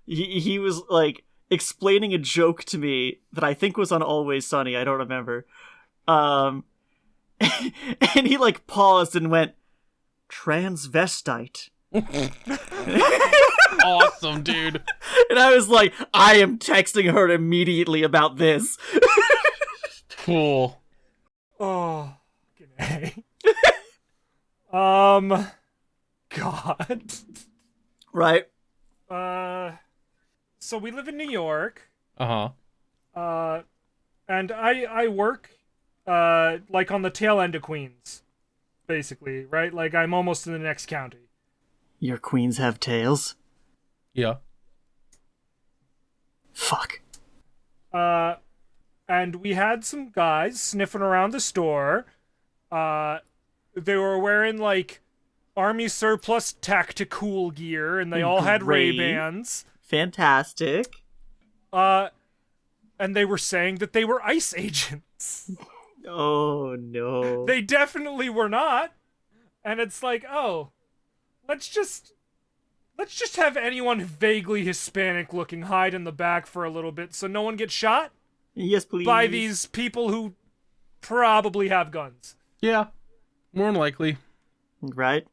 he was like explaining a joke to me that I think was on Always Sunny. I don't remember. And he like paused and went, transvestite. Awesome, dude. And I was like, I am texting her immediately about this. Cool. Oh, okay. God. Right. So we live in New York. Uh-huh. And I work, like on the tail end of Queens, basically, right? Like I'm almost in the next county. Your queens have tails? Yeah. Fuck. And we had some guys sniffing around the store. They were wearing like army surplus tactical gear, and they all had Ray-Bans. Fantastic. And they were saying that they were ICE agents. Oh no. They definitely were not. And it's like, oh, let's just have anyone vaguely Hispanic looking hide in the back for a little bit so no one gets shot. Yes, please. By these people who probably have guns. Yeah. More than likely. Right.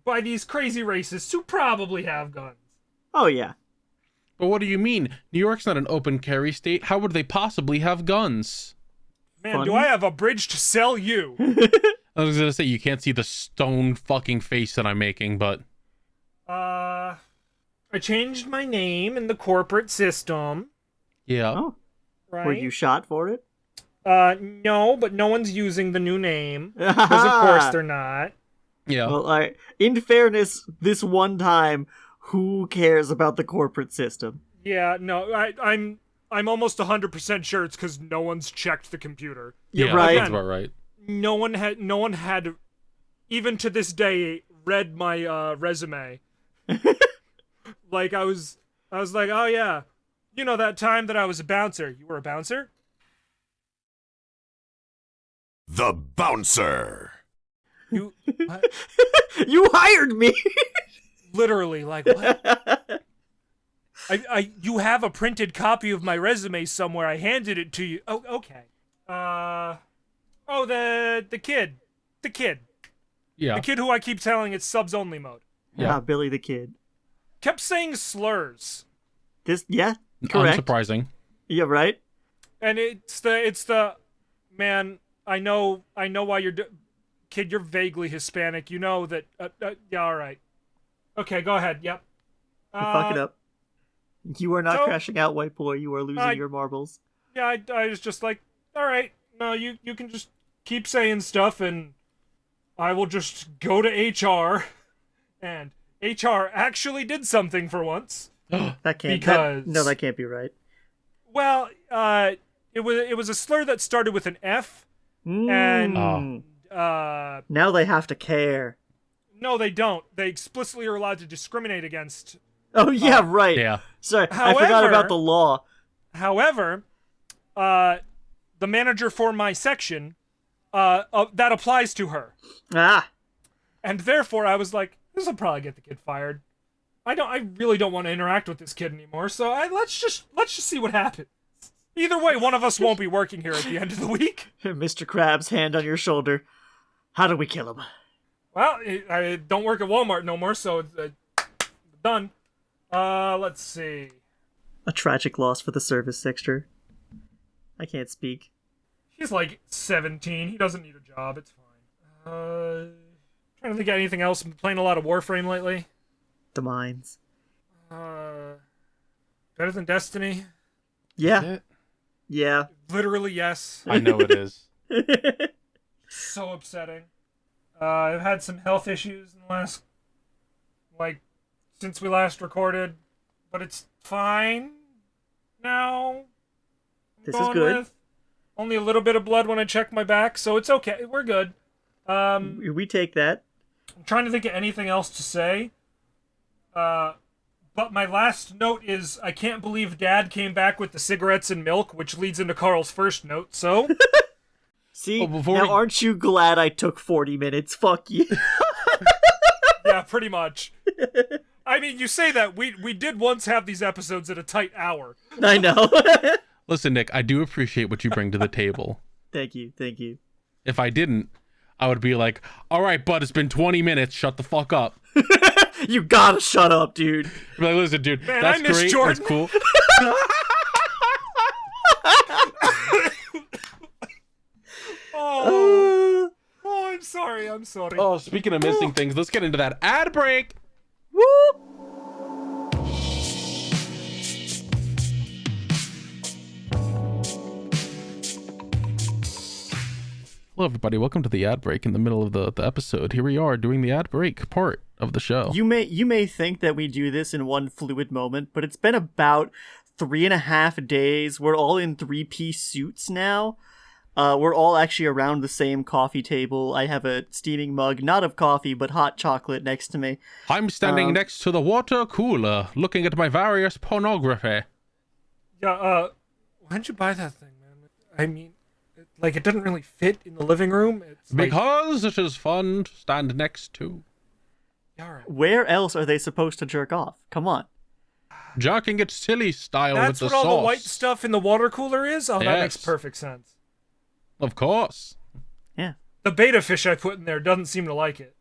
By these crazy racists who probably have guns. Oh, yeah. But what do you mean? New York's not an open carry state. How would they possibly have guns? Man, Funny. do I have a bridge to sell you? I was gonna say, you can't see the stone fucking face that I'm making, but... I changed my name in the corporate system. Yeah. Oh. Right? Were you shot for it? No, but no one's using the new name. Because of course they're not. Yeah. Well, in fairness, this one time, who cares about the corporate system? Yeah, no, I'm almost 100% sure it's because no one's checked the computer. Yeah, right. That's about right. No one had, even to this day, read my resume. Like I was like, oh yeah, you know that time that I was a bouncer. You were a bouncer? The Bouncer. You You hired me. literally like what? You have a printed copy of my resume somewhere. I handed it to you. Oh, okay. The kid. Yeah. The kid who I keep telling it's subs only mode. Yeah. Billy the Kid. Kept saying slurs. Yeah, correct. Unsurprising. Yeah, right. And it's the man, I know why you're kid, you're vaguely Hispanic. You know that yeah, all right. Okay, go ahead. Yep. Fuck it up. You are not so- crashing out, white boy. You are losing your marbles. Yeah, I was just like, all right, no, you can just keep saying stuff, and I will just go to HR, and HR actually did something for once. That can't because that can't be right. Well, it was a slur that started with an F, and now they have to care. No, they don't. They explicitly are allowed to discriminate against. Oh yeah, right. Yeah. Sorry, However, I forgot about the law. However, the manager for my section, that applies to her. Ah. And therefore, I was like, this will probably get the kid fired. I really don't want to interact with this kid anymore. So let's just see what happens. Either way, one of us won't be working here at the end of the week. Mr. Krabs, hand on your shoulder. How do we kill him? Well, I don't work at Walmart no more, so it's done. Let's see. A tragic loss for the service sector. I can't speak. He's like 17. He doesn't need a job. It's fine. Trying to think of anything else. I'm playing a lot of Warframe lately. The mines. Better than Destiny? Yeah. Yeah. Literally, yes. I know it is. So upsetting. I've had some health issues in the last, since we last recorded, but it's fine now. This is good. Only a little bit of blood when I check my back, so it's okay. We're good. We take that. I'm trying to think of anything else to say. But my last note is, I can't believe Dad came back with the cigarettes and milk, which leads into Carl's first note, so... See, aren't you glad I took 40 minutes? Fuck you. Yeah, pretty much. I mean, you say that, we did once have these episodes at a tight hour. I know. Listen, Nick, I do appreciate what you bring to the table. Thank you. If I didn't, I would be like, all right, bud, it's been 20 minutes, shut the fuck up. You gotta shut up, dude. I'd be like, listen, dude, Man, that's I miss great, Jordan. that's cool. Oh, I'm sorry. Oh, speaking of missing things, let's get into that ad break. Whoop. Hello, everybody. Welcome to the ad break in the middle of the episode. Here we are doing the ad break part of the show. You may think that we do this in one fluid moment, but it's been about 3.5 days. We're all in 3-piece suits now. We're all actually around the same coffee table. I have a steaming mug, not of coffee, but hot chocolate next to me. I'm standing next to the water cooler, looking at my various pornography. Yeah, why'd you buy that thing, man? I mean, it doesn't really fit in the living room. It's because it is fun to stand next to. Yeah, all right. Where else are they supposed to jerk off? Come on. Jerking it silly style That's with the what sauce. all the white stuff in the water cooler is? Oh, that makes Yes. perfect sense. Of course. Yeah. The beta fish I put in there doesn't seem to like it.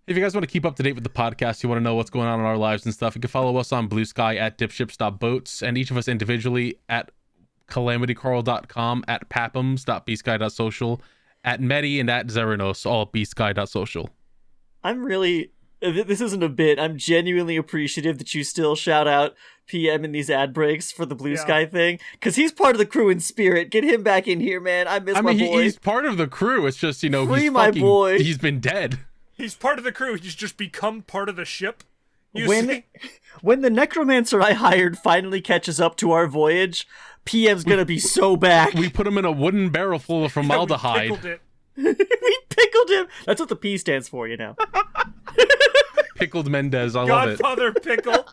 If you guys want to keep up to date with the podcast, you want to know what's going on in our lives and stuff, you can follow us on Blue Sky at dipships.boats, and each of us individually at calamitycarl.com, at papums.bsky.social, at Medi, and at Zeranos, all at bsky.social. I'm really... This isn't a bit. I'm genuinely appreciative that you still shout out PM in these ad breaks for the Blue Sky thing, because he's part of the crew in spirit. Get him back in here, man. I miss my boy. He's part of the crew. It's just, Free my boy. He's been dead. He's part of the crew. He's just become part of the ship. When the necromancer I hired finally catches up to our voyage, PM's gonna be so back. We put him in a wooden barrel full of formaldehyde. We pickled it. We pickled him. That's what the P stands for, you know. Pickled Mendez. I love it. Godfather Pickle. If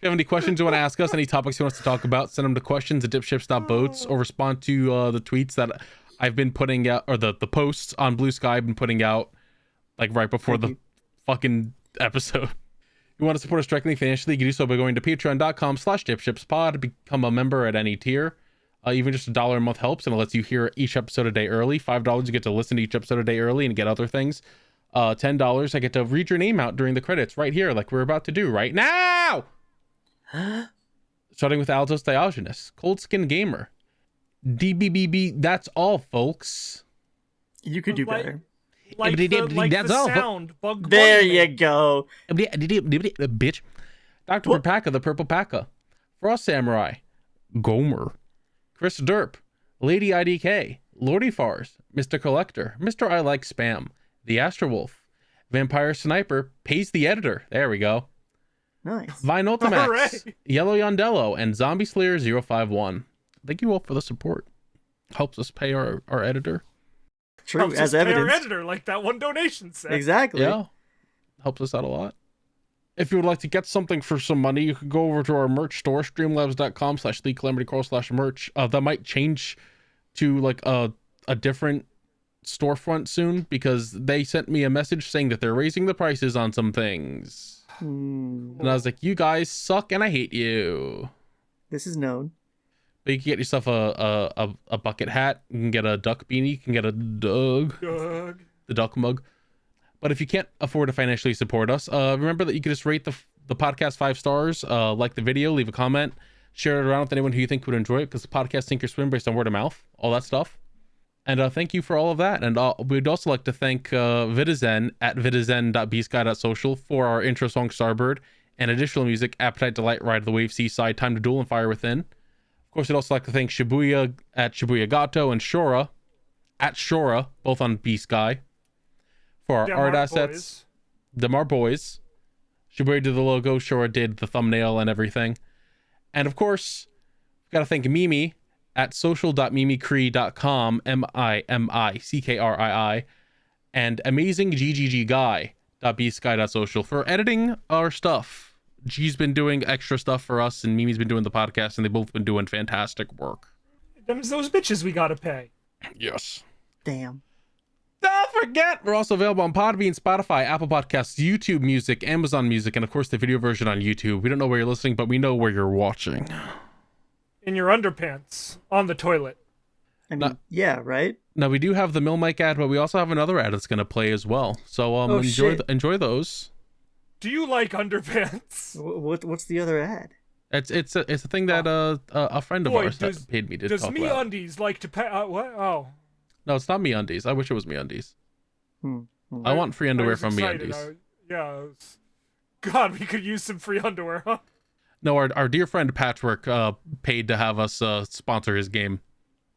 you have any questions you want to ask us, any topics you want us to talk about, send them to questions@dipships.boats, or respond to the tweets that I've been putting out, or the posts on Blue Sky I've been putting out, right before the fucking episode. If you want to support us directly financially, you can do so by going to patreon.com/dipshipspod, become a member at any tier. Even just $1 a month helps, and it lets you hear each episode a day early. $5, you get to listen to each episode a day early and get other things. $10, I get to read your name out during the credits right here, like we're about to do right now. Starting with Altos Diogenes, Cold Skin Gamer, DBBB. That's all, folks. You could do better. Like the sound. Bug There Bunny you made. go. Bitch. Dr. Pepaka, the Purple Paka. Frost Samurai, Gomer, Chris Derp, Lady IDK, Lordy Fars, Mr. Collector, Mr. I Like Spam, The Astrowolf, Vampire Sniper, Pays the Editor, there we go, Nice. Vine Ultimax, Hooray. Yellow Yondello, and Zombie Slayer 051. Thank you all for the support. Helps us pay our editor. True, Helps us as pay our evidence. editor, like that one donation said. Exactly. Yeah, helps us out a lot. If you would like to get something for some money, you could go over to our merch store, streamlabs.com/TheCalamityCorl/merch. That might change to like a different storefront soon, because they sent me a message saying that they're raising the prices on some things. And I was like, you guys suck and I hate you. This is known. But you can get yourself a bucket hat. You can get a duck beanie. You can get a the duck mug. But if you can't afford to financially support us, remember that you can just rate the podcast 5 stars, like the video, leave a comment, share it around with anyone who you think would enjoy it, because the podcast sink or swim based on word of mouth, all that stuff. And thank you for all of that. And we'd also like to thank Vitizen at vitizen.bsky.social for our intro song Starbird, and additional music, Appetite, Delight, Ride of the Wave, Seaside, Time to Duel, and Fire Within. Of course, we'd also like to thank Shibuya at Shibuya Gato and Shora at Shora, both on B-Sky, for our art assets. Them our boys. Shibuya did the logo, Shora did the thumbnail and everything. And of course, we've got to thank Mimi at social.mimicrii.com, MIMICKRII, and amazingggguy.bsky.social for editing our stuff. G's been doing extra stuff for us, and Mimi's been doing the podcast, and they've both been doing fantastic work. Them's those bitches we gotta pay. Yes. Damn. Don't forget, we're also available on Podbean, Spotify, Apple Podcasts, YouTube Music, Amazon Music, and of course the video version on YouTube. We don't know where you're listening, but we know where you're watching. In your underpants. On the toilet. I mean, yeah, right? Now, we do have the Mill Mic ad, but we also have another ad that's going to play as well. So enjoy those. Do you like underpants? What's the other ad? It's a thing that a friend of ours that paid me to talk about. Does MeUndies like to pay? What? Oh. No, it's not MeUndies. I wish it was MeUndies. I want free underwear from MeUndies. God, we could use some free underwear, huh? No, our dear friend Patchwork paid to have us sponsor his game.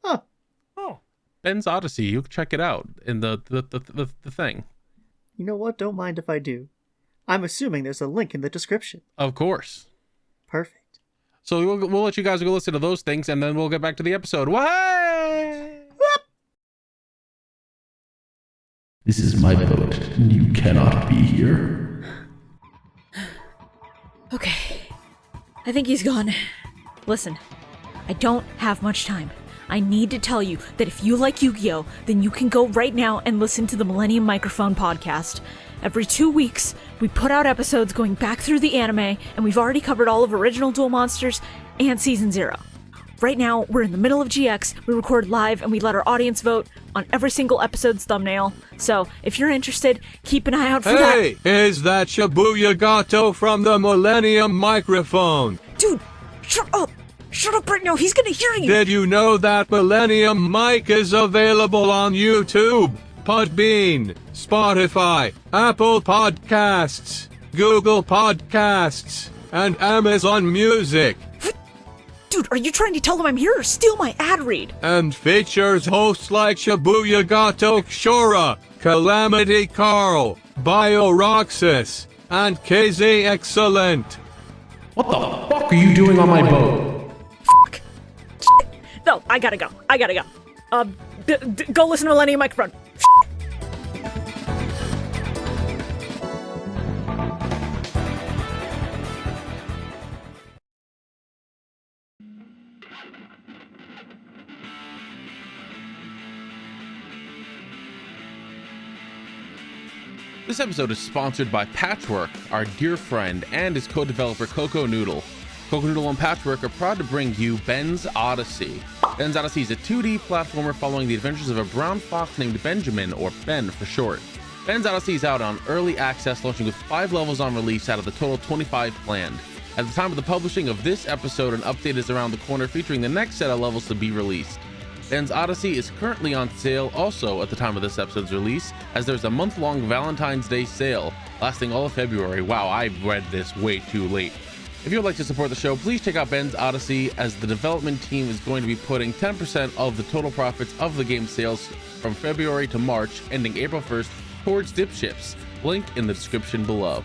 Huh. Oh. Ben's Odyssey. You can check it out in the thing. You know what? Don't mind if I do. I'm assuming there's a link in the description. Of course. Perfect. So we'll let you guys go listen to those things, and then we'll get back to the episode. Why? This is my boat. You cannot be here. Okay. I think he's gone. Listen, I don't have much time. I need to tell you that if you like Yu-Gi-Oh, then you can go right now and listen to the Millennium Microphone podcast. Every 2 weeks, we put out episodes going back through the anime, and we've already covered all of Original Duel Monsters and Season 0. Right now, we're in the middle of GX, we record live, and we let our audience vote on every single episode's thumbnail. So, if you're interested, keep an eye out for that. Hey, is that Shibuya Gato from the Millennium Microphone? Dude, shut up! Shut up right now, he's gonna hear you! Did you know that Millennium Mic is available on YouTube, Podbean, Spotify, Apple Podcasts, Google Podcasts, and Amazon Music? Dude, are you trying to tell them I'm here or steal my ad read? And features hosts like Shibuya Gato, Shora, Calamity Carl, BioRoxas, and KZ Excellent. What the fuck are you doing on my boat? Fuck. Shit. No, I gotta go. Go listen to Millennium Microphone. This episode is sponsored by Patchwork, our dear friend, and his co-developer Coco Noodle. Coco Noodle and Patchwork are proud to bring you Ben's Odyssey. Ben's Odyssey is a 2D platformer following the adventures of a brown fox named Benjamin, or Ben for short. Ben's Odyssey is out on early access, launching with 5 levels on release out of the total 25 planned. At the time of the publishing of this episode, an update is around the corner featuring the next set of levels to be released. Ben's Odyssey is currently on sale also at the time of this episode's release, as there's a month-long Valentine's Day sale lasting all of February. Wow, I read this way too late. If you would like to support the show, please check out Ben's Odyssey, as the development team is going to be putting 10% of the total profits of the game sales from February to March, ending April 1st, towards DipShips. Link in the description below.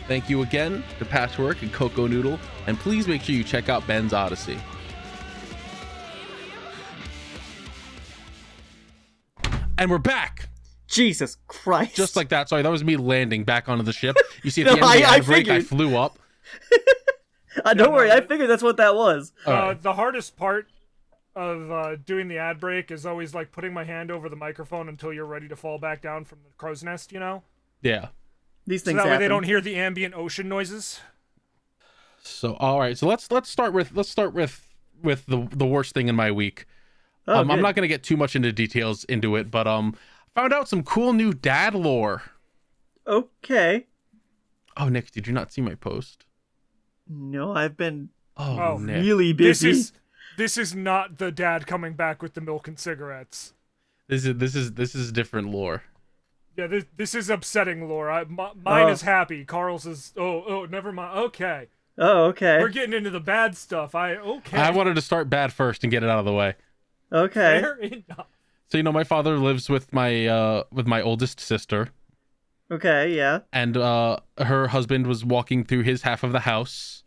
Thank you again to Patchwork and Cocoa Noodle, and please make sure you check out Ben's Odyssey. And we're back! Jesus Christ. Just like that. Sorry, that was me landing back onto the ship. You see, at No, the end of the I ad break, I figured. flew up. Don't worry, I figured that's what that was. Alright. The hardest part of doing the ad break is always like putting my hand over the microphone until you're ready to fall back down from the crow's nest, you know? Yeah. These So things that way happen. they don't hear the ambient ocean noises. So all right, so let's start with the worst thing in my week. Oh, I'm good. not gonna get too much into details into it, but found out some cool new dad lore. Okay. Oh, Nick, did you not see my post? No, I've been Oh, Nick. really busy. This is not the dad coming back with the milk and cigarettes. This is different lore. Yeah, this is upsetting lore. Mine Oh. is happy. Carl's is never mind. Okay, Oh, okay. we're getting into the bad stuff. I wanted to start bad first and get it out of the way. Okay. Fair enough. So my father lives with my oldest sister, Okay, yeah. and her husband was walking through his half of the house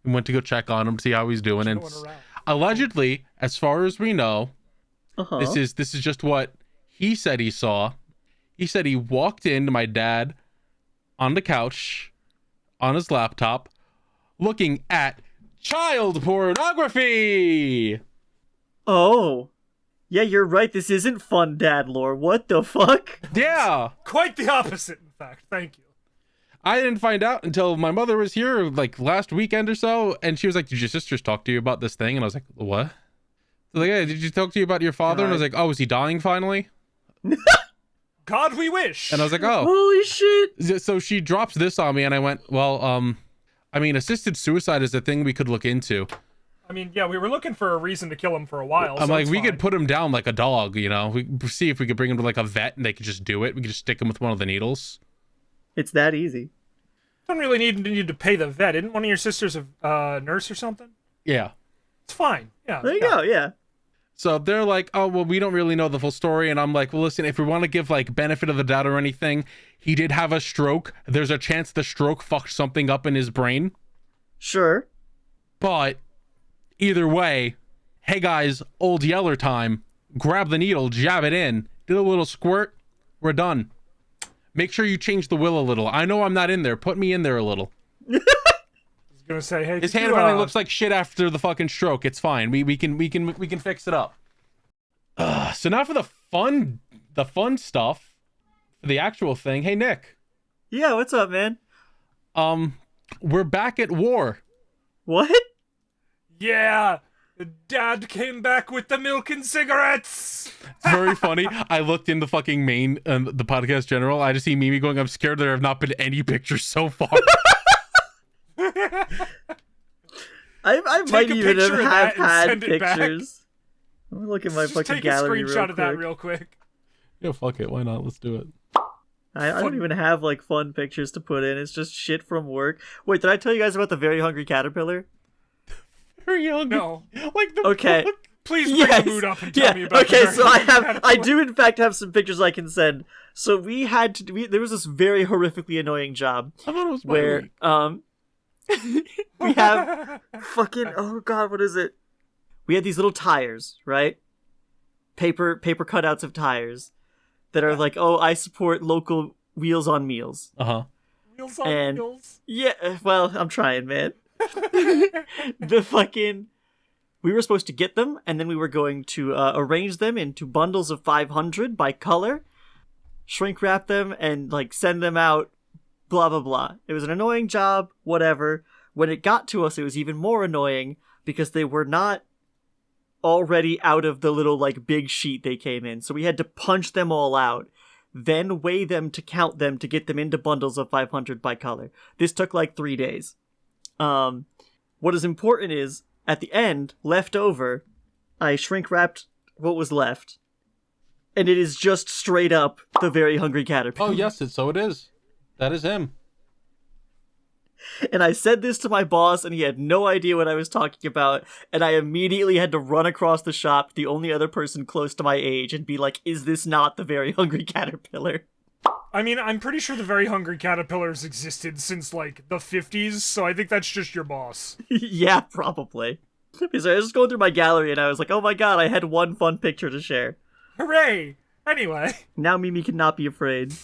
and went to go check on him to see how he's doing. And Going around. allegedly, as far as we know, Uh-huh. this is just what he said he saw. He said he walked into my dad on the couch on his laptop looking at child pornography. Oh. Yeah, you're right. This isn't fun dad lore. What the fuck? Yeah. Quite the opposite, in fact. Thank you. I didn't find out until my mother was here like last weekend or so, and she was like, "Did your sisters talk to you about this thing?" And I was like, "What?" So like, "Yeah, did you talk to you about your father?" And I was like, "Oh, is he dying finally?" God, we wish. And I was like, "Oh." Holy shit. So she drops this on me, and I went, "Well, I mean, assisted suicide is a thing we could look into." I mean, yeah, we were looking for a reason to kill him for a while. I'm so like, it's we fine. could put him down like a dog, you know. We see if we could bring him to like a vet, and they could just do it. We could just stick him with one of the needles. It's that easy. Don't really need to pay the vet. Isn't one of your sisters a nurse or something? Yeah. It's fine. Yeah. There you go, yeah. So they're like, "Oh, well, we don't really know the full story." And I'm like, "Well, listen, if we want to give like benefit of the doubt or anything, he did have a stroke. There's a chance the stroke fucked something up in his brain. Sure. But either way, hey guys, old Yeller time. Grab the needle, jab it in, do a little squirt. We're done. Make sure you change the will a little. I know I'm not in there. Put me in there a little." I was gonna say, hey, His did you, handwriting looks like shit after the fucking stroke. It's fine. We can fix it up. So now for the fun stuff, for the actual thing. Hey Nick, Yeah, what's up, man? we're back at war. What? Yeah, the dad came back with the milk and cigarettes. It's very funny. I looked in the fucking main, the podcast general. I just see Mimi going, "I'm scared there have not been any pictures so far." I Take might a even picture of have that and had send it back. pictures. Let me look at my Just fucking take a gallery screenshot real of that quick. real quick. Yeah, fuck it. Why not? Let's do it. I don't even have like fun pictures to put in. It's just shit from work. Wait, did I tell you guys about the very hungry caterpillar? Very young. No. Like the Okay. fuck? Please bring Yes. the mood up and tell me Yeah. about Okay, the so I have, caterpillar. I do in fact have some pictures I can send. So we had to. There was this very horrifically annoying job I thought it was my where week. we have fucking, oh god, what is it? We had these little tires, right? Paper cutouts of tires that are like, oh, I support local Wheels on Meals. Uh-huh. Wheels on And- wheels. Yeah, well, I'm trying, man. We were supposed to get them, and then we were going to arrange them into bundles of 500 by color, shrink wrap them, and like send them out. Blah blah blah. It was an annoying job. Whatever. When it got to us, it was even more annoying because they were not already out of the little like big sheet they came in. So we had to punch them all out, then weigh them to count them to get them into bundles of 500 by color. This took like 3 days. What is important is, at the end, left over, I shrink wrapped what was left. And it is just straight up the very hungry caterpillar. Oh, yes, so it is. That is him. And I said this to my boss, and he had no idea what I was talking about, and I immediately had to run across the shop, the only other person close to my age, and be like, is this not the Very Hungry Caterpillar? I mean, I'm pretty sure the Very Hungry Caterpillars existed since, like, the 50s, so I think that's just your boss. Yeah, probably. Because I was just going through my gallery, and I was like, oh my god, I had one fun picture to share. Hooray! Anyway. Now Mimi cannot be afraid.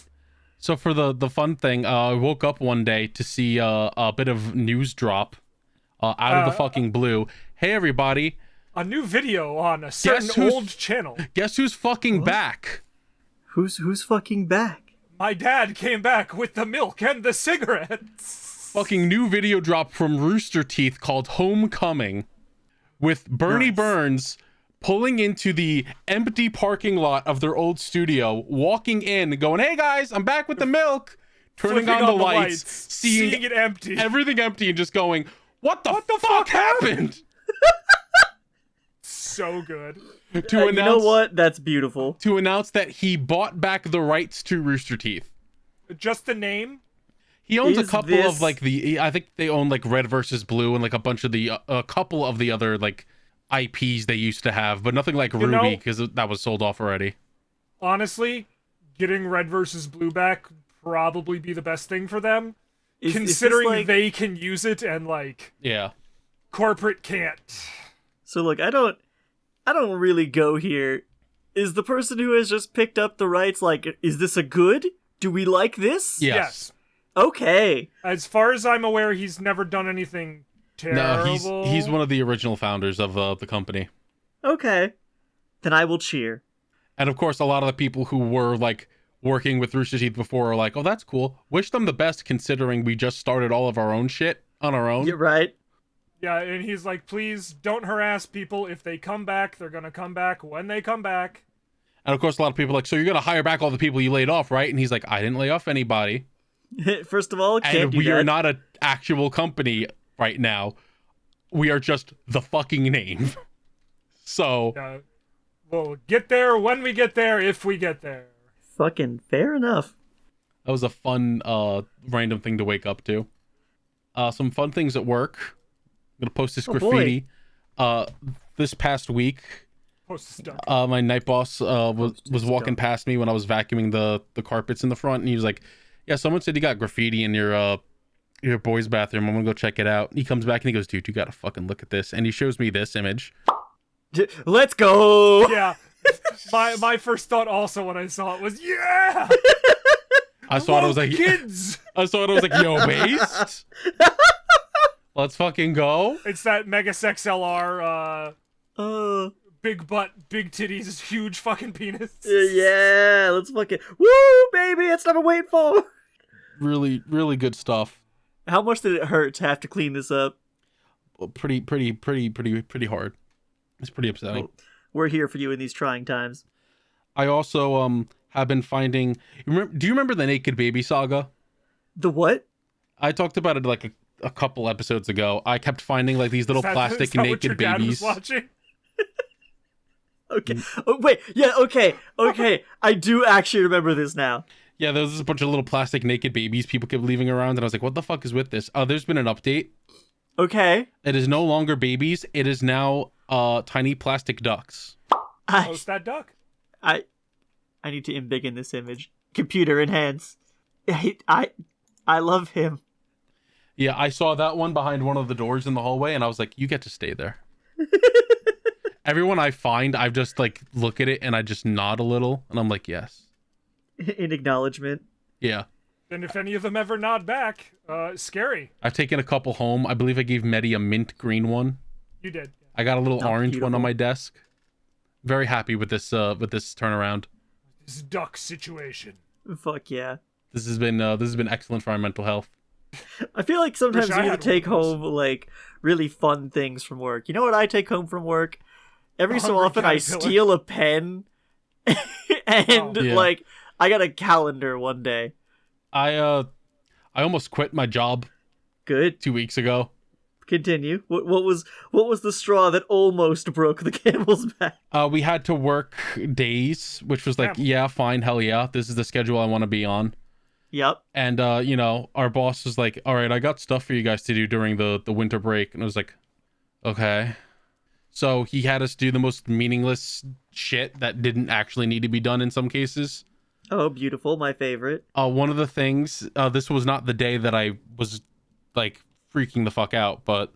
So for the fun thing, I woke up one day to see a bit of news drop out of the fucking blue. Hey, everybody. A new video on a certain old channel. Guess who's fucking back? Who's fucking back? My dad came back with the milk and the cigarettes. Fucking new video drop from Rooster Teeth called Homecoming, with Bernie Burns pulling into the empty parking lot of their old studio, walking in, going, "Hey guys, I'm back with the milk," turning on the lights, seeing it empty, everything empty, and just going, "What the fuck happened?" So good. To announce, you know what? That's beautiful. To announce that he bought back the rights to Rooster Teeth. Just the name? He owns a couple of like I think they own like Red versus Blue and like a bunch of a couple of the other like IPs they used to have, but nothing like Ruby because that was sold off already. Honestly, getting Red versus Blue back would probably be the best thing for them, considering they can use it and like corporate can't. So look, I don't really go here. Is the person who has just picked up the rights like, is this a good? Do we like this? Yes. Okay. As far as I'm aware, he's never done anything terrible. No, he's one of the original founders of the company. Okay. Then I will cheer. And of course, a lot of the people who were like working with Rooster Teeth before are like, "Oh, that's cool. Wish them the best, considering we just started all of our own shit on our own." You're right. Yeah, and he's like, "Please don't harass people. If they come back, they're gonna come back when they come back." And of course, a lot of people are like, "So you're gonna hire back all the people you laid off, right?" And he's like, "I didn't lay off anybody. First of all, we are not an actual company right now. We are just the fucking name." So we'll get there when we get there, if we get there. Fucking fair enough. That was a fun random thing to wake up to. Some fun things at work. I'm gonna post this graffiti. This past week, my night boss was walking past me when I was vacuuming the carpets in the front, and he was like, "Yeah, someone said you got graffiti in your boys' bathroom. I'm gonna go check it out." And he comes back and he goes, "Dude, you gotta fucking look at this." And he shows me this image. Let's go. Yeah. My first thought also when I saw it was, yeah. I saw it. I was like, kids. I saw it. I was like, yo, based. Let's fucking go. It's that Mega Sex LR, big butt, big titties, huge fucking penis. Yeah, let's fucking woo, baby! That's what I'm waiting for. Really, really good stuff. How much did it hurt to have to clean this up? Well, pretty hard. It's pretty upsetting. Well, we're here for you in these trying times. I also have been finding. Do you remember the Naked Baby saga? The what? I talked about it like a couple episodes ago. I kept finding like these little plastic naked babies. Watching? Okay. Oh, wait. Yeah. Okay. I do actually remember this now. Yeah, there was a bunch of little plastic naked babies people kept leaving around, and I was like, "What the fuck is with this?" There's been an update. Okay. It is no longer babies. It is now tiny plastic ducks. Post that duck. I need to embiggen this image. Computer enhance. I love him. Yeah, I saw that one behind one of the doors in the hallway, and I was like, "You get to stay there." Everyone I find, I just like look at it and I just nod a little, and I'm like, "Yes." In acknowledgement. Yeah. And if any of them ever nod back, scary. I've taken a couple home. I believe I gave Medi a mint green one. You did. I got a little orange beautiful. one on my desk. Very happy with this turnaround. This duck situation. Fuck yeah. This has been excellent for our mental health. I feel like sometimes Wish you I need to had take one of those. home like really fun things from work. You know what I take home from work? Every so Hungry often I caterpillar. steal a pen and Yeah. like I got a calendar one day. I almost quit my job Good. 2 weeks ago. Continue. What was the straw that almost broke the camel's back? We had to work days, which was like, Yeah. yeah, fine, hell yeah, this is the schedule I want to be on. Yep. And our boss was like, all right, I got stuff for you guys to do during the winter break. And I was like, okay. So he had us do the most meaningless shit that didn't actually need to be done in some cases. Oh, beautiful. My favorite. One of the things, this was not the day that I was like freaking the fuck out, but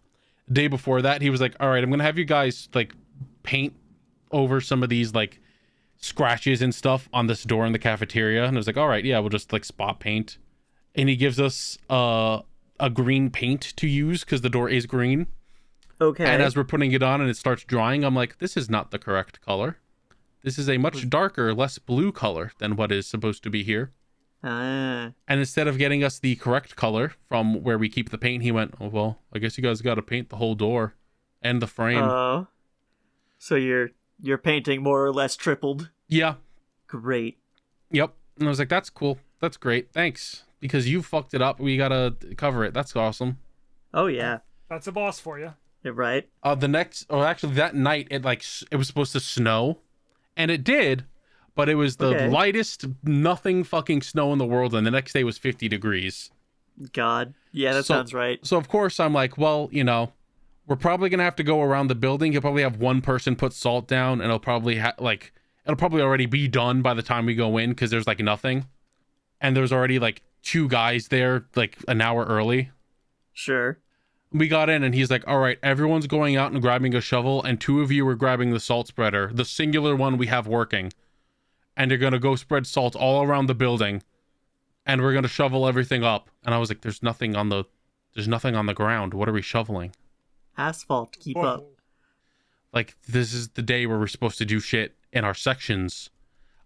the day before that, he was like, all right, I'm going to have you guys like paint over some of these like scratches and stuff on this door in the cafeteria. And I was like, all right, yeah, we'll just like spot paint. And he gives us a green paint to use because the door is green. Okay. And as we're putting it on and it starts drying, I'm like, this is not the correct color. This is a much darker, less blue color than what is supposed to be here. Ah. And instead of getting us the correct color from where we keep the paint, he went, oh, well, I guess you guys got to paint the whole door and the frame. Oh. So you're painting more or less tripled. Yeah. Great. Yep. And I was like, that's cool. That's great. Thanks. Because you fucked it up. We got to cover it. That's awesome. Oh, yeah. That's a boss for you. You're right. That night, it was supposed to snow. And it did. But it was the lightest nothing fucking snow in the world. And the next day was 50 degrees. God. Yeah, that sounds right. So, of course, I'm like, well, we're probably going to have to go around the building. You'll probably have one person put salt down. And it'll probably already be done by the time we go in. Because there's like nothing. And there's already like 2 guys there like an hour early. Sure. We got in and he's like, all right, everyone's going out and grabbing a shovel. And 2 of you are grabbing the salt spreader. The singular one we have working. And you're going to go spread salt all around the building. And we're going to shovel everything up. And I was like, there's nothing on the ground. What are we shoveling? Asphalt. Keep up. Like, this is the day where we're supposed to do shit in our sections.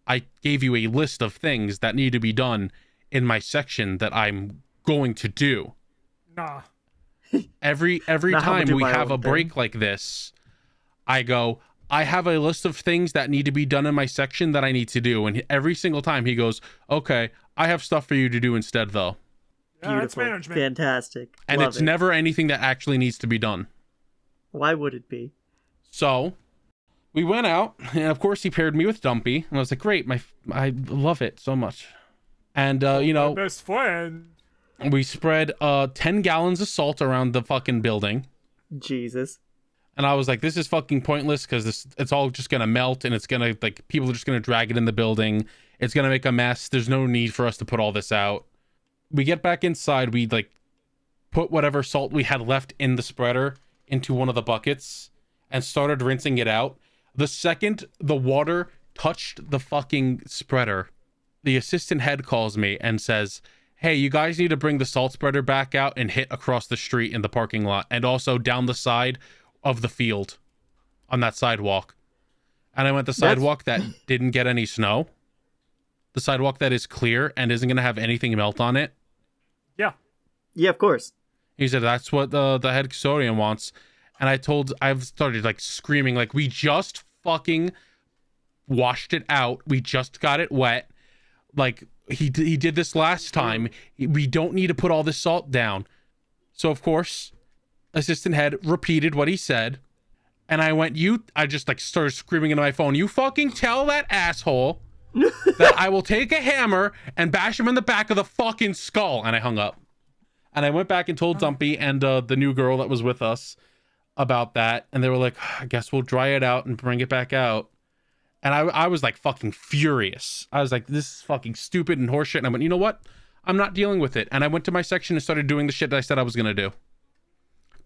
I gave you a list of things that need to be done in my section that I'm going to do. Nah. Every time we have a break like this, I go, I have a list of things that need to be done in my section that I need to do. And every single time he goes, okay, I have stuff for you to do instead, though. Yeah, that's Beautiful. management. Fantastic. And Love it's it. never anything that actually needs to be done. Why would it be? So we went out, and of course he paired me with Dumpy. And I was like, great, I love it so much. And, My best friend. we spread 10 gallons of salt around the fucking building. Jesus. And I was like, this is fucking pointless because it's all just going to melt and it's going to, like, people are just going to drag it in the building. It's going to make a mess. There's no need for us to put all this out. We get back inside. We, like, put whatever salt we had left in the spreader into one of the buckets and started rinsing it out. The second the water touched the fucking spreader, the assistant head calls me and says, hey, you guys need to bring the salt spreader back out and hit across the street in the parking lot and also down the side of the field on that sidewalk. And I went the sidewalk that didn't get any snow, the sidewalk that is clear and isn't going to have anything melt on it. Yeah. Yeah, of course. He said, that's what the head custodian wants. And I've started like screaming, like, we just fucking washed it out. We just got it wet. Like, he did this last time. We don't need to put all this salt down. So, of course, assistant head repeated what he said. And I just like started screaming into my phone, you fucking tell that asshole that I will take a hammer and bash him in the back of the fucking skull. And I hung up. And I went back and told Dumpy and the new girl that was with us about that. And they were like, I guess we'll dry it out and bring it back out. And I was like fucking furious. I was like, this is fucking stupid and horseshit. And I went, you know what? I'm not dealing with it. And I went to my section and started doing the shit that I said I was going to do.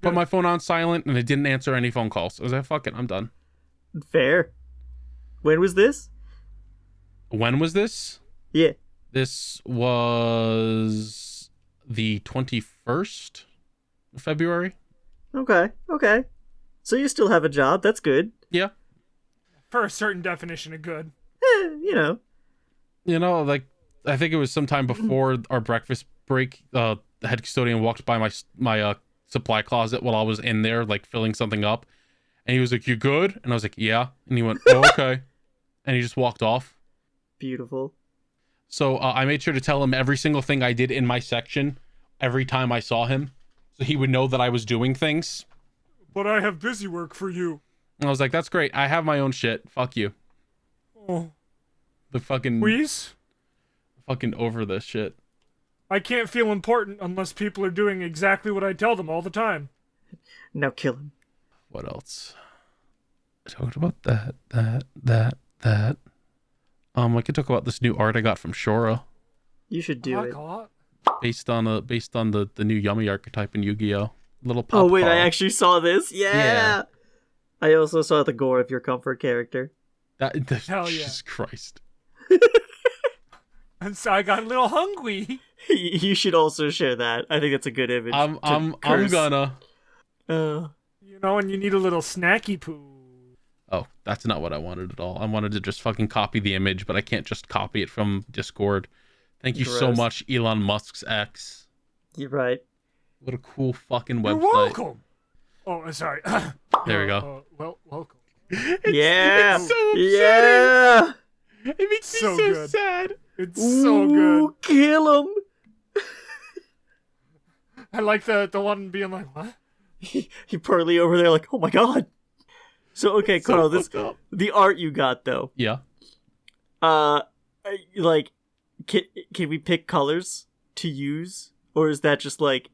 Put my phone on silent and it didn't answer any phone calls. I was like, fuck it, I'm done. Fair. When was this? When was this? Yeah. This was the 21st of February. Okay. So you still have a job. That's good. Yeah. For a certain definition of good. Like, I think it was sometime before our breakfast break. The head custodian walked by my supply closet while I was in there, like, filling something up. And he was like, you good? And I was like, yeah. And he went, oh, okay. And he just walked off. Beautiful. So I made sure to tell him every single thing I did in my section every time I saw him. So he would know that I was doing things. But I have busy work for you. And I was like, that's great. I have my own shit. Fuck you. Oh. The fucking... Please? Fucking over this shit. I can't feel important unless people are doing exactly what I tell them all the time. Now kill him. What else? I talked about that. I could talk about this new art I got from Shora, You should do it. based on the new Yummy archetype in Yu-Gi-Oh. Little pop. Oh wait, I card. actually saw this. Yeah. I also saw the gore of your comfort character. Hell yeah. Jesus Christ. And so I got a little hungry. You should also share that. I think that's a good image. I'm curse. gonna. You know, and you need a little snacky poo. Oh, that's not what I wanted at all. I wanted to just fucking copy the image, but I can't just copy it from Discord. Thank you so Gross. much, Elon Musk's ex. You're right. What a cool fucking website. You're welcome. Oh, sorry. There we go. Welcome. Yeah. it's so yeah. It makes me So so good. sad. It's so good. Ooh, kill him. I like the one being like, what? He Pearly over there like, oh my god. So okay, Carl, fucked up. the art you got though. Yeah. Like, can we pick colors to use, or is that just like,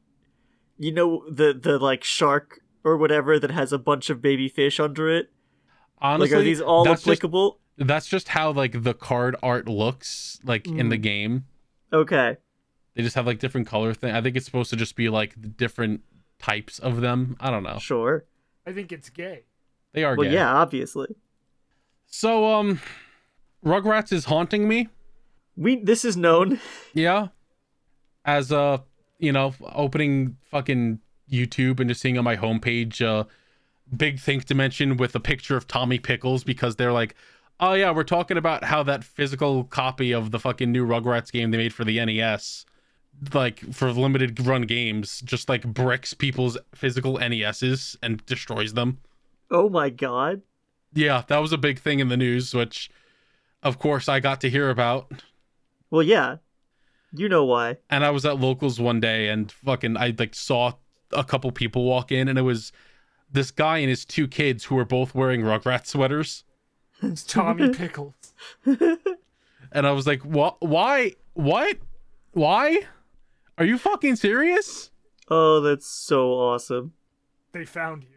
you know, the like shark or whatever that has a bunch of baby fish under it? Honestly, Like, are these all that's applicable? That's just how like the card art looks like in the game. Okay. They just have like different color thing. I think it's supposed to just be like the different types of them. I don't know. Sure. I think it's gay. They are Well, gay. yeah, obviously. So Rugrats is haunting me. This is known. Yeah. As opening fucking YouTube and just seeing on my homepage big think dimension with a picture of Tommy Pickles, because they're like, oh yeah, we're talking about how that physical copy of the fucking new Rugrats game they made for the NES, like for limited run games, just like bricks people's physical NESs and destroys them. Oh my god. Yeah, that was a big thing in the news, which of course I got to hear about. Well, yeah. You know why. And I was at locals one day and fucking I like saw a couple people walk in, and it was this guy and his two kids who were both wearing Rugrats sweaters. It's Tommy Pickles. And I was like, what? Why? What? Why? Are you fucking serious? Oh, that's so awesome. They found you.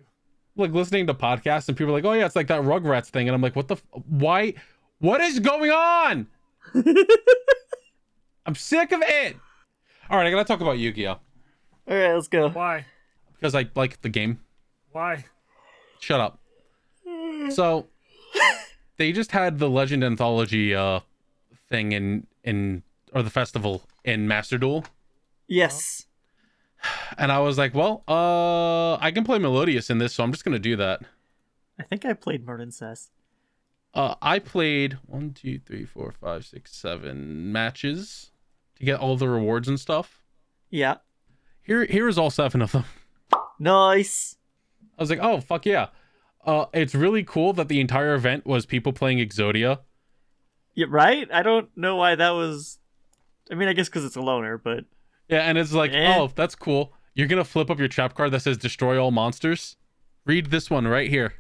Like listening to podcasts and people are like, oh yeah, it's like that Rugrats thing. And I'm like, what the, why? What is going on? I'm sick of it. All right, I gotta talk about Yu-Gi-Oh. All right, let's go. Why? Because I like the game. Why? Shut up. So they just had the Legend Anthology thing in or the festival in Master Duel. Yes. And I was like, well, I can play Melodious in this, so I'm just gonna do that. I think I played Merlin Cess. I played 1, 2, 3, 4, 5, 6, 7 matches to get all the rewards and stuff. Yeah. Here's all 7 of them. Nice. I was like, oh fuck yeah. It's really cool that the entire event was people playing Exodia. Yeah, right? I don't know why that was... I mean, I guess because it's a loner, but... Yeah, and it's like, Eh. oh, that's cool. You're gonna flip up your trap card that says destroy all monsters. Read this one right here.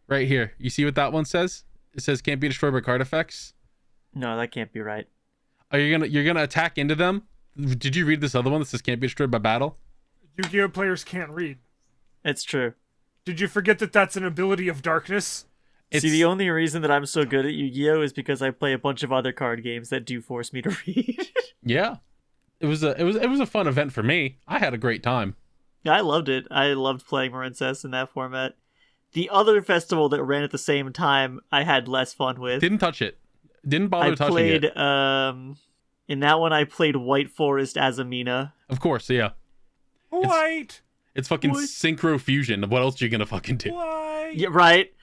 Right here. You see what that one says? It says can't be destroyed by card effects. No, that can't be right. Are you're gonna attack into them? Did you read this other one that says can't be destroyed by battle? Yu-Gi-Oh players can't read. It's true. Did you forget that that's an ability of darkness? It's, See, the only reason that I'm so good at Yu-Gi-Oh is because I play a bunch of other card games that do force me to read. yeah. It was a fun event for me. I had a great time. I loved it. I loved playing Merlin Cess in that format. The other festival that ran at the same time, I had less fun with. Didn't touch it. Didn't bother I touching played, it. in that one I played White Forest as Amina. Of course, yeah. White. It's fucking What? synchro fusion. What else are you gonna fucking do? White. Yeah, right?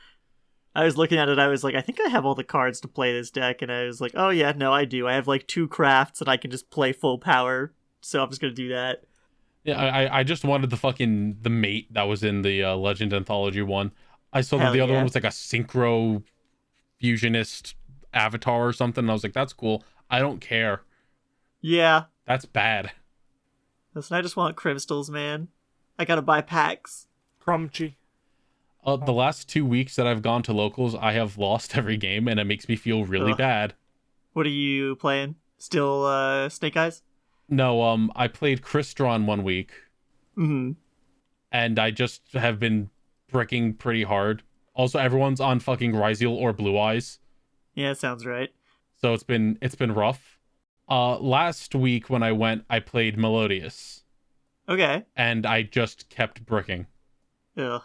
I was looking at it, I was like, I think I have all the cards to play this deck, and I was like, oh yeah, no, I do. I have like 2 crafts and I can just play full power, so I'm just gonna do that. Yeah, I just wanted the mate that was in the Legend Anthology one. I saw that Hell the other yeah. one was like a synchro fusionist avatar or something. And I was like, that's cool. I don't care. Yeah. That's bad. Listen, I just want crystals, man. I gotta buy packs. Crunchy. The last 2 weeks that I've gone to locals, I have lost every game, and it makes me feel really Ugh. bad. What are you playing? Still, Snake Eyes? No, I played Crystron one week, Mm-hmm. and I just have been bricking pretty hard. Also, everyone's on fucking Ryziel or Blue Eyes, Yeah, sounds right. so it's been rough. Last week when I went, I played Melodious, Okay. and I just kept bricking. Ugh.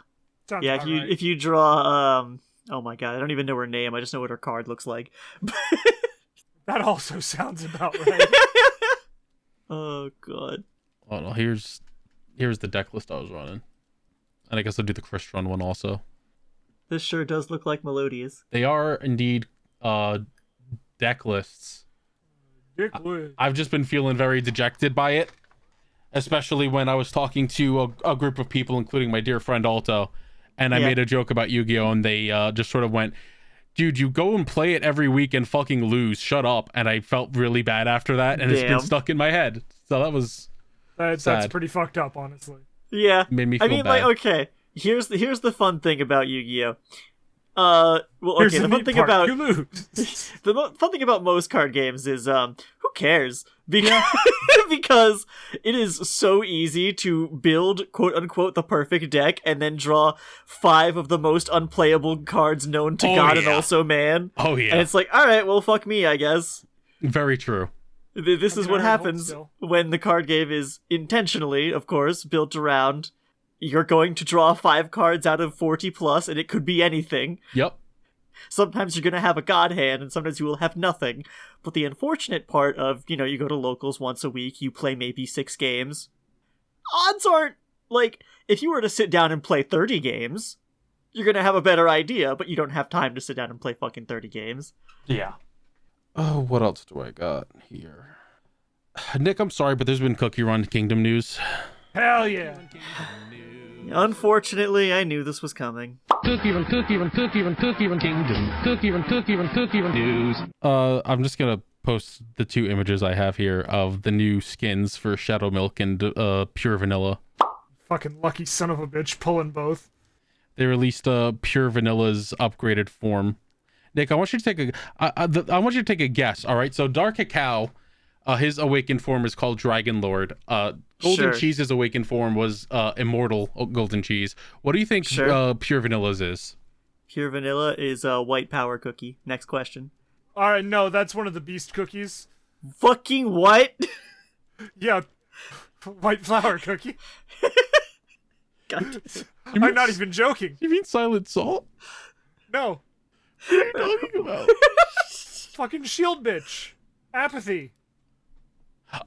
Sounds Yeah, about right. if you draw oh my god, I don't even know her name. I just know what her card looks like. That also sounds about right. Oh god. Oh no, here's the deck list I was running, and I guess I'll do the Crystron one also. This sure does look like Melodious. They are indeed deck lists. Dick Wood. I've just been feeling very dejected by it, especially when I was talking to a group of people, including my dear friend Alto, and I Yeah. made a joke about Yu-Gi-Oh! And they just sort of went, dude, you go and play it every week and fucking lose. Shut up. And I felt really bad after that, and it's been Damn. stuck in my head. So that was That's sad. pretty fucked up, honestly. Yeah. Made me I feel mean, bad. like, okay. Here's the fun thing about Yu-Gi-Oh. Well, Here's okay. The the fun neat thing part. about You lose. fun thing about most card games is who cares? Because because it is so easy to build quote unquote the perfect deck and then draw 5 of the most unplayable cards known to Oh, God and yeah. also man. Oh yeah, And it's like, all right, well, fuck me, I guess. very true. This is mean, what I hope happens so. when the card game is intentionally, of course, built around. You're going to draw 5 cards out of 40 plus, and it could be anything. Yep. Sometimes you're going to have a god hand, and sometimes you will have nothing. But the unfortunate part of, you go to locals once a week, you play maybe 6 games. Odds aren't, like, if you were to sit down and play 30 games, you're going to have a better idea, but you don't have time to sit down and play fucking 30 games. Yeah. Oh, what else do I got here? Nick, I'm sorry, but there's been Cookie Run Kingdom news. Hell yeah. Unfortunately, I knew this was coming. Cookie Run Kingdom. Cookie Run news. I'm just gonna post the 2 images I have here of the new skins for Shadow Milk and Pure Vanilla. Fucking lucky son of a bitch pulling both. They released Pure Vanilla's upgraded form. Nick, I want you to take I want you to take a guess. All right, so Dark Cacao, his awakened form is called Dragon Lord. Golden Sure. Cheese's awakened form was Immortal Golden Cheese. What do you think Sure. Pure Vanilla's is? Pure Vanilla is a white power cookie. Next question. Alright, no, that's one of the beast cookies. Fucking what? Yeah. White flour cookie. God. I'm not even joking. You mean Silent Salt? No. What are you talking about? Fucking shield bitch. Apathy.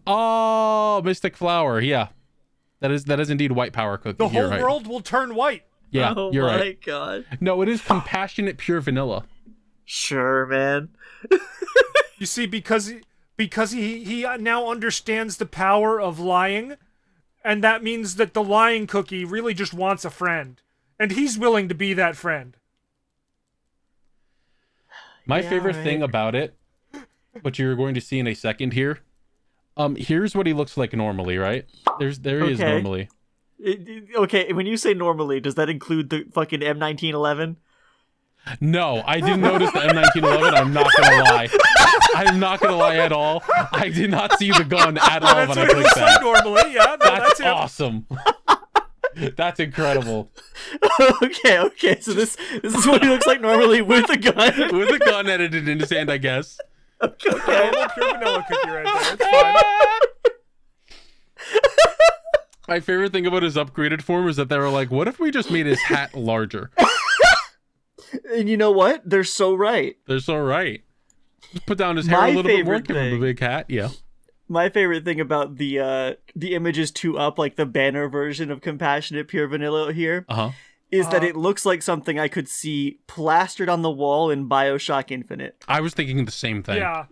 Oh, Mystic Flower. Yeah, that is indeed white power cookie. The You're whole right. world will turn white. Yeah, Oh you're my right. god. No, it is Compassionate Pure Vanilla. Sure, man. You see, because he now understands the power of lying, and that means that the lying cookie really just wants a friend, and he's willing to be that friend. My Yeah, favorite right. thing about it, which you're going to see in a second here. Here's what he looks like normally, right? There he is Okay. normally. Okay, when you say normally, does that include the fucking M1911? No, I didn't notice the M1911. I'm not gonna lie. I'm not gonna lie at all. I did not see the gun at all That's when I what it clicked looks like that. normally, yeah. No, That's him. awesome. That's incredible. Okay, so this is what he looks like normally with a gun. With a gun edited in his hand, I guess. Okay. Normal pure vanilla cookie right there. It's fine. My favorite thing about his upgraded form is that they were like, what if we just made his hat larger? And you know what? They're so right. They're so right. Just put down his hair My a little bit more, favorite give him a thing- big hat. Yeah. My favorite thing about the images 2 up, like the banner version of Compassionate Pure Vanilla here, Uh-huh. is that it looks like something I could see plastered on the wall in BioShock Infinite. I was thinking the same thing. Yeah.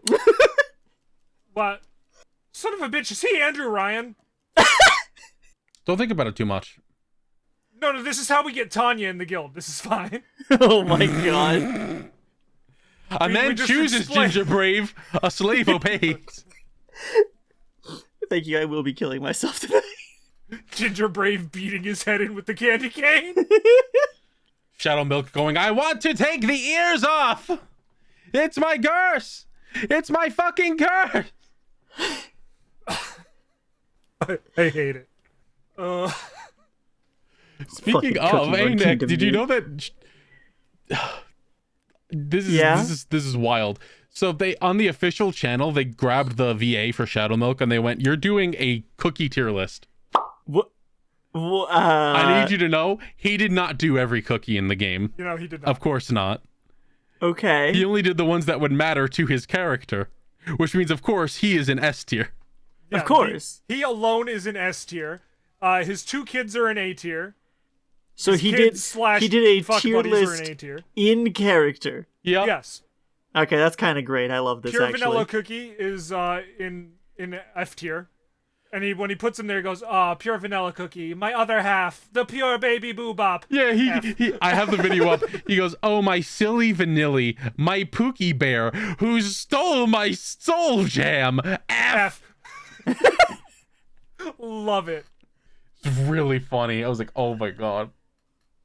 What? Son of a bitch, is he Andrew Ryan? Don't think about it too much. No, this is how we get Tanya in the guild. This is fine. Oh my god. A We man just chooses explained- Ginger Brave, a slave obeys. Thank you, I will be killing myself today. Ginger Brave beating his head in with the candy cane. Shadow Milk going, I want to take the ears off! It's my curse! It's my fucking curse! I hate it. Speaking Fucking of, Cookie hey Run Nick, Kingdom, did you dude. know that? Yeah? This is wild. So they on the official channel they grabbed the VA for Shadow Milk and they went, "You're doing a cookie tier list." What? I need you to know he did not do every cookie in the game. You know, he did not. Of course not. Okay. He only did the ones that would matter to his character, which means, of course, he is an S tier. Yeah, Of course. He alone is an S tier. His 2 kids are an A tier. So His he kids did. He did a fuck tier buddies are list an A tier. in character. Yeah. Yes. Okay, that's kind of great. I love this. Pure actually. vanilla cookie is in F tier. And when he puts him there, he goes, pure vanilla cookie, my other half, the pure baby boobop. Yeah, he I have the video up. He goes, "Oh, my silly vanilli, my Pookie Bear, who stole my soul jam. F." Love it. It's really funny. I was like, oh my god.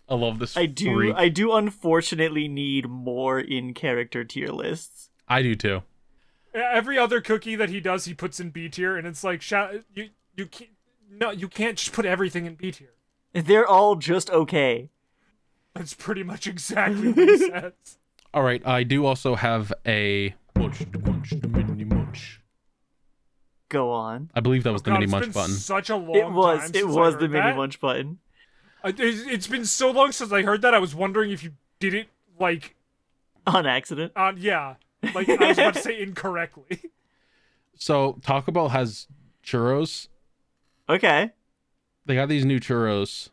I love this I do. freak. I do unfortunately need more in character tier lists. I do too. Every other cookie that he does, he puts in B tier, and it's like, you can't just put everything in B tier. They're all just okay. That's pretty much exactly what he says. All right, I do also have a Go on. I believe that was the God, mini it's munch been button. such a long It time was. It since was I the heard mini that. munch button. It's been so long since I heard that. I was wondering if you did it like On accident. yeah, like I was about to say incorrectly. So Taco Bell has churros. Okay. They got these new churros.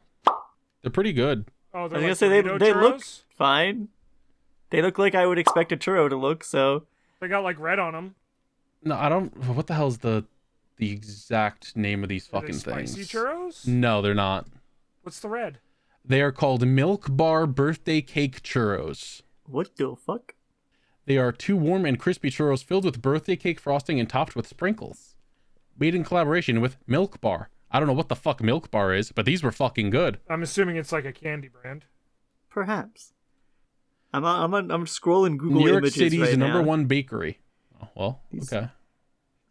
They're pretty good. Oh, I was they're gonna like say burrito they look churros? fine. They look like I would expect a churro to look. So They got like red on them. No, I don't. What the hell's the exact name of these Are fucking they spicy things? churros? No, they're not. What's the red? They are called Milk Bar Birthday Cake Churros. what the fuck? They are 2 warm and crispy churros filled with birthday cake frosting and topped with sprinkles. Made in collaboration with Milk Bar. I don't know what the fuck Milk Bar is, but these were fucking good. I'm assuming it's like a candy brand. Perhaps. I'm scrolling Google New York images City's right number now. 1 bakery. Oh, well, okay.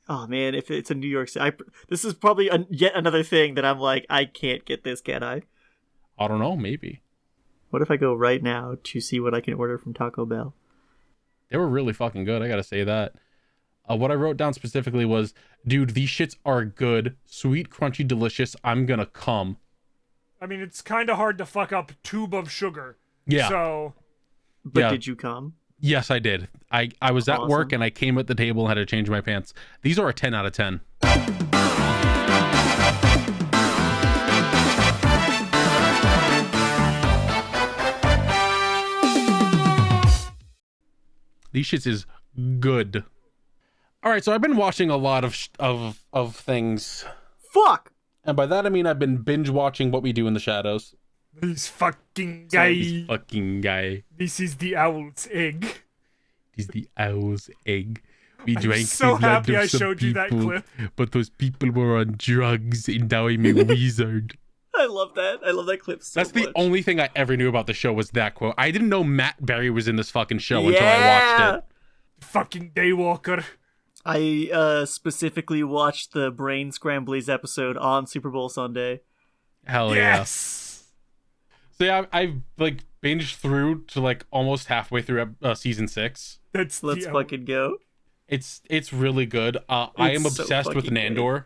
Oh man, if it's in New York City, this is probably yet another thing that I'm like, I can't get this, can I? I don't know, maybe. What if I go right now to see what I can order from Taco Bell? They were really fucking good, I gotta say that. What I wrote down specifically was, dude, these shits are good. Sweet, crunchy, delicious. I'm gonna come. I mean, it's kind of hard to fuck up a tube of sugar. Yeah. So But Yeah. did you come? Yes, I did. I was at work Awesome. and I came at the table and had to change my pants. These are a 10 out of 10. These shits is good. All right, so I've been watching a lot of things, Fuck! and by that I mean I've been binge watching What We Do in the Shadows. this fucking guy. This fucking guy. This is the owl's egg. He's the owl's egg. We I'm drank so the blood happy of I some showed you that people, clip. but those people were on drugs, and now I'm a wizard. I love that. I love that clip so That's the much. only thing I ever knew about the show was that quote. I didn't know Matt Berry was in this fucking show until I watched it. Fucking daywalker. I specifically watched the Brain Scramblies episode on Super Bowl Sunday. Hell yeah. Yes. So yeah, I've like binged through to like almost halfway through season 6. That's Let's the fucking go. It's really good. I am It's so obsessed with fucking great. Nandor.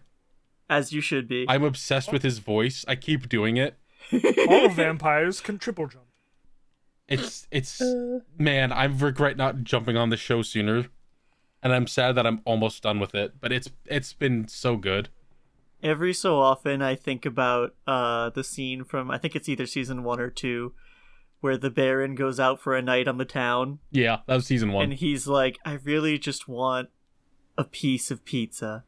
As you should be. I'm obsessed with his voice. I keep doing it. all vampires can triple jump. It's man, I regret not jumping on the show sooner. And I'm sad that I'm almost done with it, but it's been so good. Every so often, I think about the scene from, I think it's either season 1 or 2, where the Baron goes out for a night on the town, Yeah, that was season 1. and he's like, I really just want a piece of pizza.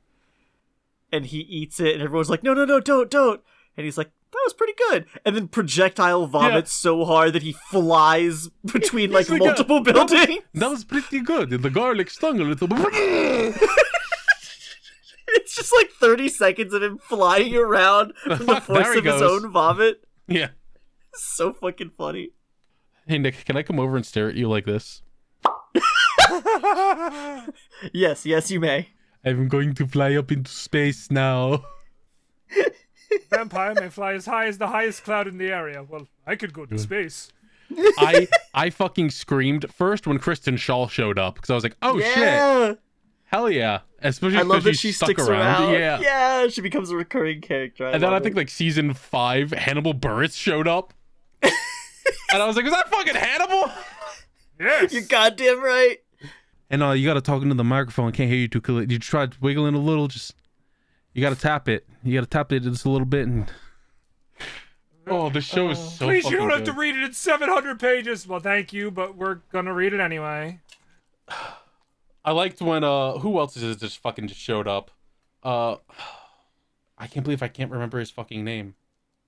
And he eats it, and everyone's like, no, don't. And he's like, that was pretty good. And then projectile vomits so hard that he flies between like like, multiple buildings. That was pretty good. The garlic stung a little bit. It's just like 30 seconds of him flying around from the There force he of his goes. own vomit. Yeah. It's so fucking funny. Hey Nick, can I come over and stare at you like this? Yes, you may. I'm going to fly up into space now. Vampire may fly as high as the highest cloud in the area. Well, I could go to space. I fucking screamed first when Kristen Shaw showed up because I was like, oh shit, hell yeah! Especially I love that because she stuck sticks around. Yeah, She becomes a recurring character. and then I think like season 5, Hannibal Buress showed up, and I was like, is that fucking Hannibal? Yes. You're goddamn right. And you gotta talk into the microphone. I can't hear you too clearly. You try wiggling a little. Just you gotta tap it. You gotta tap it just a little bit and. Oh, the show is so Please, fucking you don't have good. to read it in 700 pages. Well, thank you, but we're gonna read it anyway. I liked when who else is it just showed up? I can't believe I can't remember his fucking name.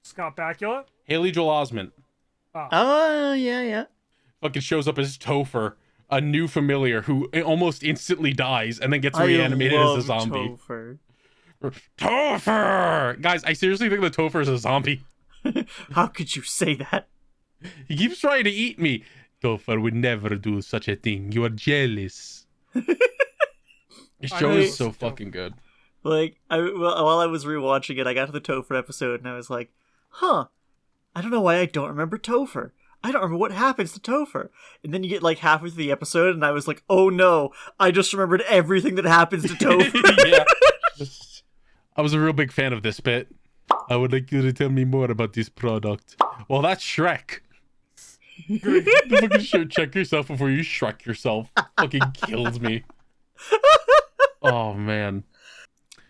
Scott Bakula? Haley Joel Osment Oh, yeah. fucking shows up as Topher, a new familiar who almost instantly dies and then gets reanimated as a zombie. Topher! Guys, I seriously think that Topher is a zombie. How could you say that? He keeps trying to eat me. Topher would never do such a thing. You are jealous. The show is so fucking good. Like, while I was rewatching it, I got to the Topher episode and I was like, huh, I don't know why I don't remember Topher. I don't remember what happens to Topher. And then you get like halfway through the episode and I was like, oh no, I just remembered everything that happens to Topher. Yeah. I was a real big fan of this bit. I would like you to tell me more about this product. Well, that's Shrek. The fucking show, check yourself before you Shrek yourself. Fucking killed me. Oh man.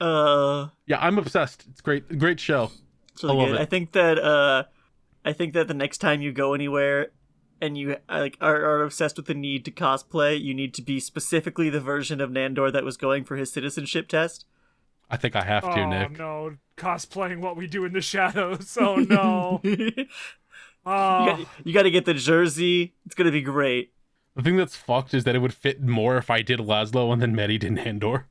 Yeah, I'm obsessed. It's great. Great show. So I love good. it. I think that the next time you go anywhere and you like are obsessed with the need to cosplay, you need to be specifically the version of Nandor that was going for his citizenship test. I think I have to, Nick. Oh no, cosplaying What We Do in the Shadows. Oh no. You got to get the jersey. It's gonna be great. The thing that's fucked is that it would fit more if I did Laszlo and then Mehdi did Nandor.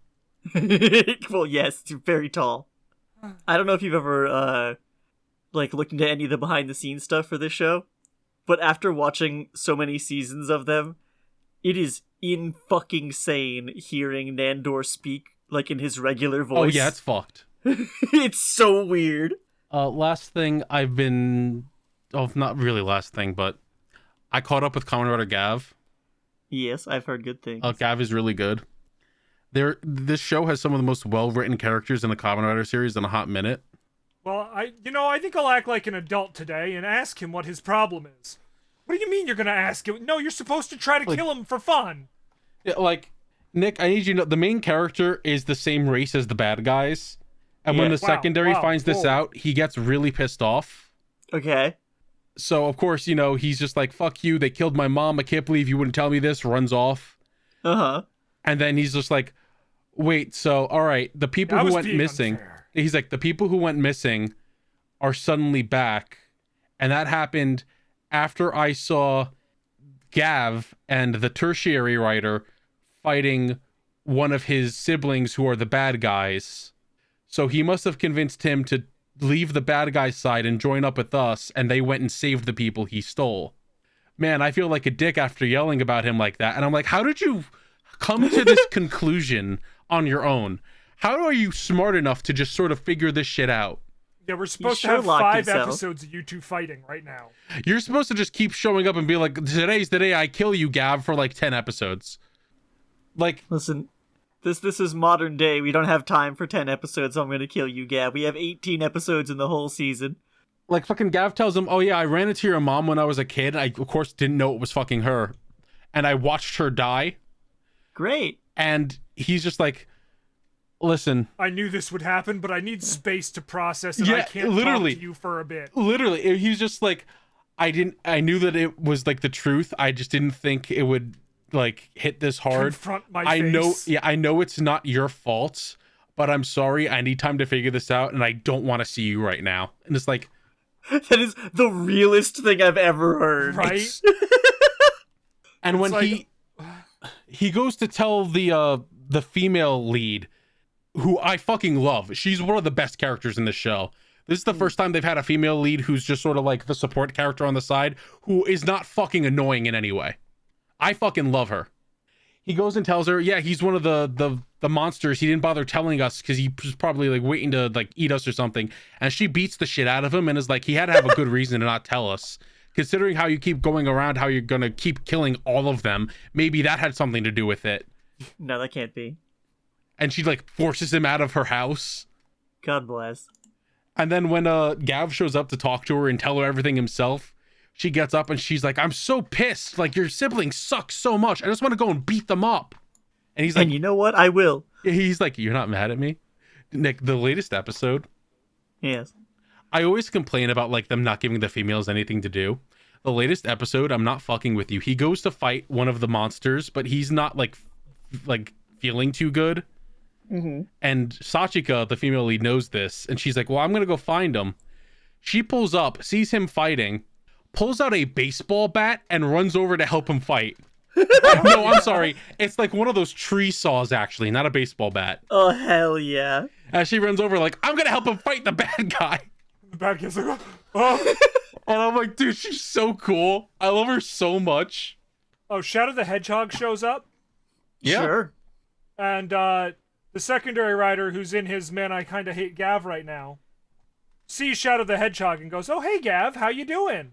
Well, yes, you're very tall. I don't know if you've ever like looked into any of the behind the scenes stuff for this show, but after watching so many seasons of them, it is in fucking sane hearing Nandor speak like in his regular voice. Oh yeah, it's fucked. It's so weird. Last thing I've been... Oh, not really last thing, but I caught up with Kamen Rider Gav. Yes, I've heard good things. Gav is really good. This show has some of the most well-written characters in the Kamen Rider series in a hot minute. Well, I think I'll act like an adult today and ask him what his problem is. What do you mean you're gonna ask him? No, you're supposed to try to kill him for fun. Yeah, like, Nick, I need you to know, the main character is the same race as the bad guys. And when the secondary finds this out, he gets really pissed off. Okay. So, of course, he's just like, fuck you, they killed my mom, I can't believe you wouldn't tell me this, runs off. Uh-huh. And then he's just like, wait, so, alright, the people who went missing... Unfair. He's like, the people who went missing are suddenly back. And that happened after I saw Gav and the tertiary writer fighting one of his siblings who are the bad guys. So he must have convinced him to leave the bad guy's side and join up with us, and they went and saved the people he stole. Man, I feel like a dick after yelling about him like that. And I'm like, how did you come to this conclusion on your own? How are you smart enough to just sort of figure this shit out? Yeah, we're supposed to have Sherlocked 5 himself. episodes of you two fighting right now. You're supposed to just keep showing up and be like, today's the day I kill you, Gav, for like 10 episodes. Like, Listen, this is modern day. We don't have time for 10 episodes, so I'm gonna kill you, Gab. We have 18 episodes in the whole season. like fucking Gav tells him, oh yeah, I ran into your mom when I was a kid. I, of course, didn't know it was fucking her. And I watched her die. Great. And he's just like, listen, I knew this would happen, but I need space to process, and I Yeah, can't literally. talk to you for a bit. literally, he's just like, I knew that it was like the truth. I just didn't think it would like hit this hard. Confront my I face. know it's not your fault, but I'm sorry. I need time to figure this out, and I don't want to see you right now. And it's like, That is the realest thing I've ever heard. Right? and when like- he goes to tell the female lead, who I fucking love. She's one of the best characters in the show. This is the first time they've had a female lead who's just sort of like the support character on the side, who is not fucking annoying in any way. I fucking love her. He goes and tells her, yeah, he's one of the the monsters, he didn't bother telling us because he was probably like waiting to like eat us or something. And she beats the shit out of him and is like, he had to have a good reason to not tell us. Considering how you keep going around, how you're gonna keep killing all of them, maybe that had something to do with it. No, that can't be. And she like forces him out of her house. God bless. And then when Gav shows up to talk to her and tell her everything himself, she gets up and she's like, I'm so pissed. Like, your siblings suck so much. I just want to go and beat them up. And he's like, And you know what? I will. he's like, you're not mad at me? Nick, the latest episode, Yes. I always complain about like them not giving the females anything to do. The latest episode, I'm not fucking with you. He goes to fight one of the monsters, but he's not like feeling too good. Mm-hmm. And Sachika, the female lead, knows this, and she's like, well, I'm gonna go find him. She pulls up, sees him fighting, pulls out a baseball bat and runs over to help him fight. No, I'm sorry. It's like one of those tree saws, actually, not a baseball bat. Oh, hell yeah. As she runs over, like, I'm gonna help him fight the bad guy. The bad guy's like, oh. And I'm like, dude, she's so cool. I love her so much. Oh, Shadow the Hedgehog shows up, Yeah. Sure. and the secondary writer who's in his Man, I Kinda Hate Gav right now sees Shadow the Hedgehog and goes, oh, hey, Gav, how you doing?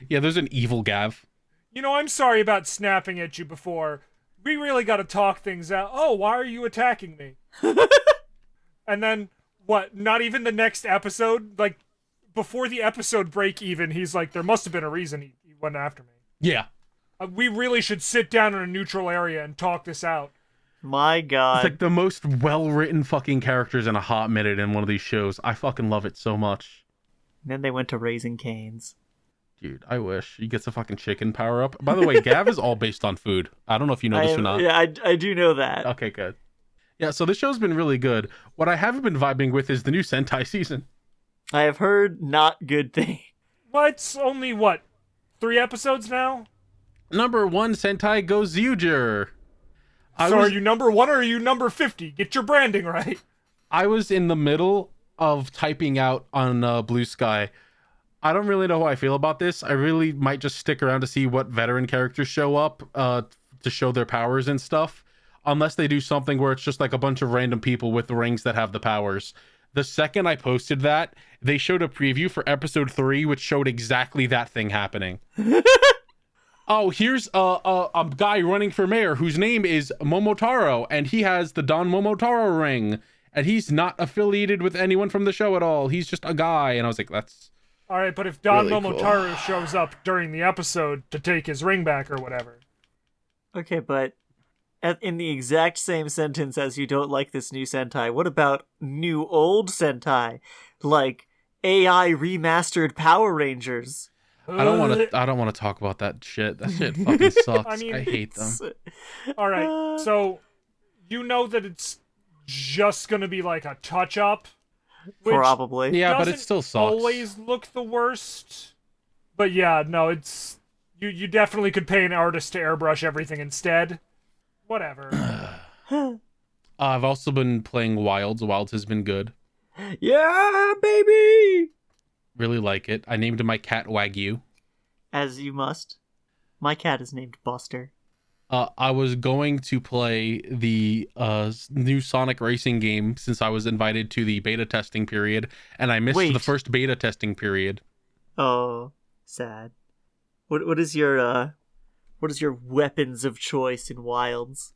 Yeah, there's an evil Gav. You know, I'm sorry about snapping at you before. We really got to talk things out. Oh, why are you attacking me? And then, what, not even the next episode? Like, before the episode break even, he's like, there must have been a reason he went after me. Yeah. We really should sit down in a neutral area and talk this out. My God. It's like the most well-written fucking characters in a hot minute in one of these shows. I fucking love it so much. And then they went to Raising Canes. Dude, I wish. He gets a fucking chicken power-up. By the way, Gav is all based on food. I don't know if you know this or not. Yeah, I do know that. Okay, good. Yeah, so this show's been really good. What I haven't been vibing with is the new Sentai season. I have heard not good things. What's only, 3 episodes now? Number 1, Sentai Gozyuger. So are you number 1 or are you number 50? Get your branding right. I was in the middle of typing out on Blue Sky. I don't really know how I feel about this. I really might just stick around to see what veteran characters show up to show their powers and stuff. Unless they do something where it's just like a bunch of random people with rings that have the powers. The second I posted that, they showed a preview for episode 3, which showed exactly that thing happening. Oh, here's a guy running for mayor whose name is Momotaro, and he has the Don Momotaro ring, and he's not affiliated with anyone from the show at all. He's just a guy, and I was like, that's... All right, but if Don Really cool. Momotaro shows up during the episode to take his ring back or whatever. Okay, but in the exact same sentence as you don't like this new Sentai, what about new old Sentai? Like AI remastered Power Rangers. I don't want to talk about that shit. That shit fucking sucks. I mean, I hate them. All right, so you know that it's just gonna be like a touch up, which Probably. Yeah, but it doesn't still sucks. always look the worst. But yeah, no, it's you definitely could pay an artist to airbrush everything instead. Whatever. I've also been playing Wilds. Wilds has been good. Yeah, baby! Really like it. I named my cat Wagyu. As you must. My cat is named Buster. I was going to play the new Sonic Racing game since I was invited to the beta testing period, and I missed Wait. the first beta testing period. Oh, sad. What is your weapons of choice in Wilds?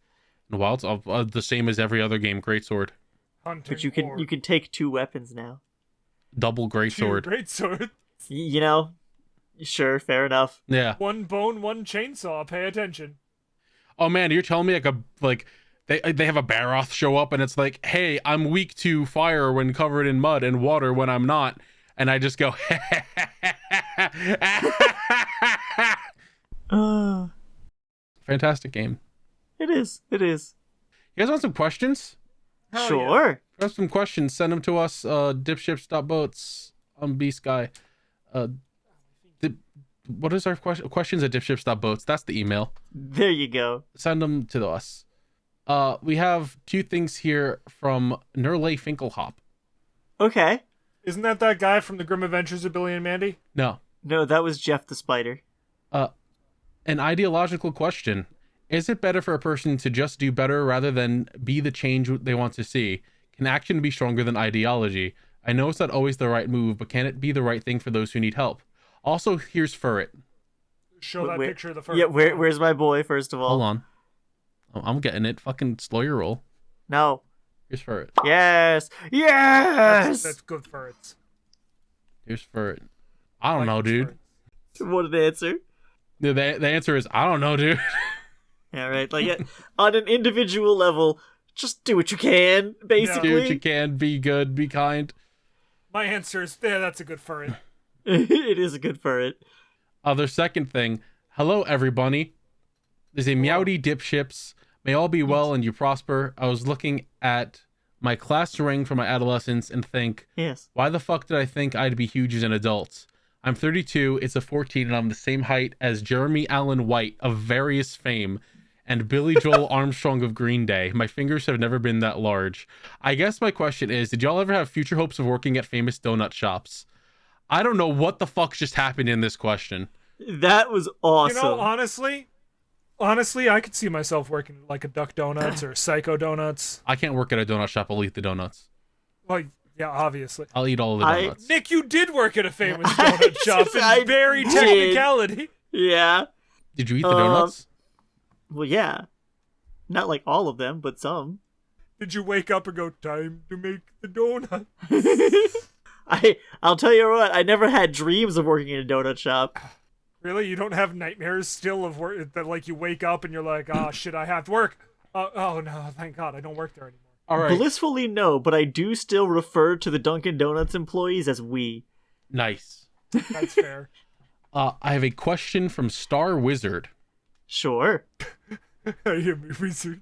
And Wilds, the same as every other game, Greatsword. Hunting But you or can take 2 weapons now. Double Greatsword. Great sword. You know, sure, fair enough. Yeah. One bone, one chainsaw. Pay attention. Oh man, you're telling me they have a Baroth show up and it's like, hey, I'm weak to fire when covered in mud and water when I'm not, and I just go fantastic game. It is. It is. You guys want some questions? Hell Sure. If you have some questions, send them to us, dipships.boats on B-Sky. What is our questions at dipships.boats? That's the email. There you go. Send them to us. We have 2 things here from Nerle Finkelhop. Okay. Isn't that guy from the Grim Adventures of Billy and Mandy? No. No, that was Jeff the Spider. An ideological question. Is it better for a person to just do better rather than be the change they want to see? Can action be stronger than ideology? I know it's not always the right move, but can it be the right thing for those who need help? Also, here's Furret. Show that picture of the first. Yeah, where's my boy, first of all? Hold on. Oh, I'm getting it. Fucking slow your roll. No. Here's Furret. Yes! Yes! That's good for it. Here's Furret. I don't know, dude. What an answer. The answer is, I don't know, dude. Yeah, right. Like, on an individual level, just do what you can, basically. Do what you can. Be good. Be kind. My answer is, yeah, that's a good for it. It is a good for it. Their second thing. Hello, everybody. There's a Meowdy DipShips. May all be well and you prosper. I was looking at my class ring from my adolescence and think, Yes. why the fuck did I think I'd be huge as an adult? I'm 32, it's a 14, and I'm the same height as Jeremy Allen White of various fame and Billy Joel Armstrong of Green Day. My fingers have never been that large. I guess my question is, did y'all ever have future hopes of working at famous donut shops? I don't know what the fuck just happened in this question. That was awesome. You know, honestly, I could see myself working at, like, a Duck Donuts or Psycho Donuts. I can't work at a donut shop. I'll eat the donuts. Well, yeah, obviously. I'll eat all of the donuts. Nick, you did work at a famous donut shop in very did. technicality. Yeah. Did you eat the donuts? Well, yeah. Not like all of them, but some. Did you wake up and go, time to make the donut? I'll tell you what, I never had dreams of working in a donut shop. Really? You don't have nightmares still of work that, like, you wake up and you're like, oh shit, I have to work. Oh no, thank God, I don't work there anymore. All right. Blissfully no, but I do still refer to the Dunkin' Donuts employees as we. Nice. That's fair. I have a question from Star Wizard. Sure. I am a wizard.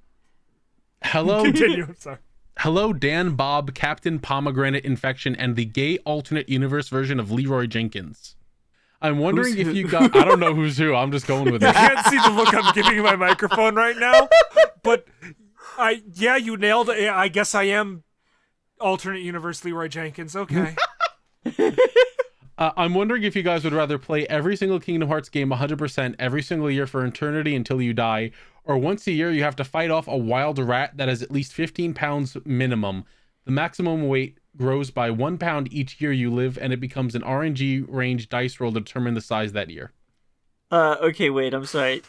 Hello. Continue, I'm sorry. Hello, Dan, Bob, Captain Pomegranate Infection, and the gay alternate universe version of Leroy Jenkins. I'm wondering if you got... I don't know who's who. I'm just going with I it. can't see the look I'm giving my microphone right now, but you nailed it. I guess I am alternate universe Leroy Jenkins. Okay. I'm wondering if you guys would rather play every single Kingdom Hearts game 100% every single year for eternity until you die, or once a year you have to fight off a wild rat that is at least 15 pounds minimum. The maximum weight grows by 1 pound each year you live, and it becomes an RNG range dice roll to determine the size that year. Okay, wait, I'm sorry.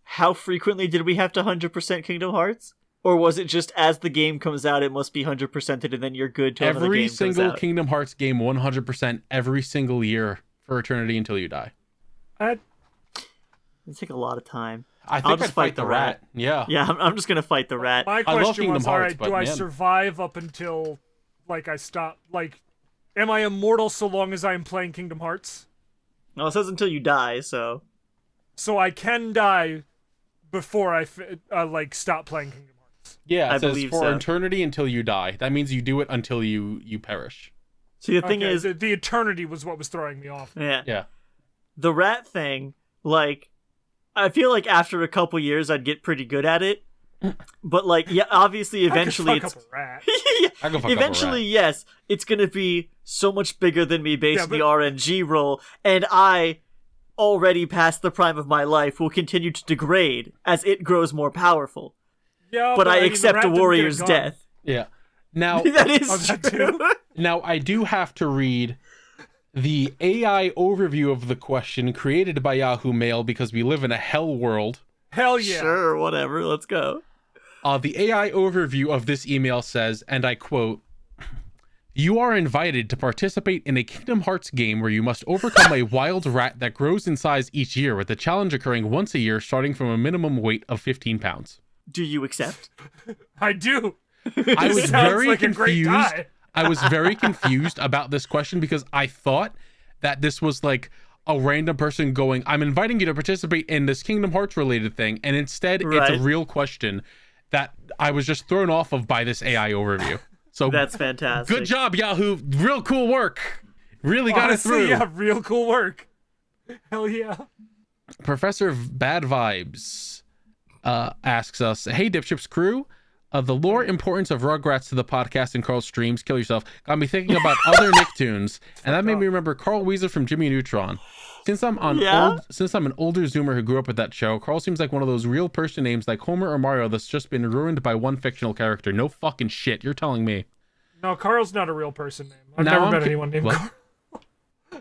How frequently did we have to 100% Kingdom Hearts? Or was it just as the game comes out, it must be 100%ed and then you're good till another game Every comes single out? Kingdom Hearts game 100% every single year for eternity until you die. It'd take a lot of time. I think I'll just I'd fight the rat. Yeah. Yeah, I'm just gonna fight the rat. My I love question Kingdom was, Hearts, alright, but do I man. survive up until, like, I stop, like, am I immortal so long as I'm playing Kingdom Hearts? Well, it says until you die, so... So I can die before I, stop playing Kingdom Hearts. Yeah, I it says believe for so. eternity until you die. That means you do it until you perish. See, the thing Okay, is... the eternity was what was throwing me off. Yeah. Yeah. The rat thing, like... I feel like after a couple years I'd get pretty good at it. But, like, yeah, obviously, eventually I could it's... fuck up a rat. I go fuck up a Eventually, rat. yes, it's gonna be so much bigger than me based Yeah, on the but- RNG roll, and I, already past the prime of my life, will continue to degrade as it grows more powerful. Yeah, But I mean, the accept rat a didn't get warrior's gun. death. Yeah. Now, That is Oh, that true. too? now I do have to read the AI overview of the question created by Yahoo Mail because we live in a hell world. Hell yeah. Sure, whatever, let's go. The AI overview of this email says, and I quote, "You are invited to participate in a Kingdom Hearts game where you must overcome a wild rat that grows in size each year, with the challenge occurring once a year starting from a minimum weight of 15 pounds. Do you accept? I do. I was Sounds very like a great confused. guy. I was very confused about this question because I thought that this was like a random person going, I'm inviting you to participate in this Kingdom Hearts related thing. And instead, it's Right. a real question that I was just thrown off of by this AI overview. So That's fantastic. good job, Yahoo. Real cool work. Really got Honestly, it through. yeah, real cool work. Hell yeah. Professor Bad Vibes asks us, hey, DipShips Crew. The lore importance of Rugrats to the podcast and Carl's streams, kill yourself, got me thinking about other Nicktoons, and that made me remember Carl Weezer from Jimmy Neutron. Since I'm an older Zoomer who grew up with that show, Carl seems like one of those real person names like Homer or Mario that's just been ruined by one fictional character. No fucking shit, you're telling me. No, Carl's not a real person name. I've never met anyone named Carl.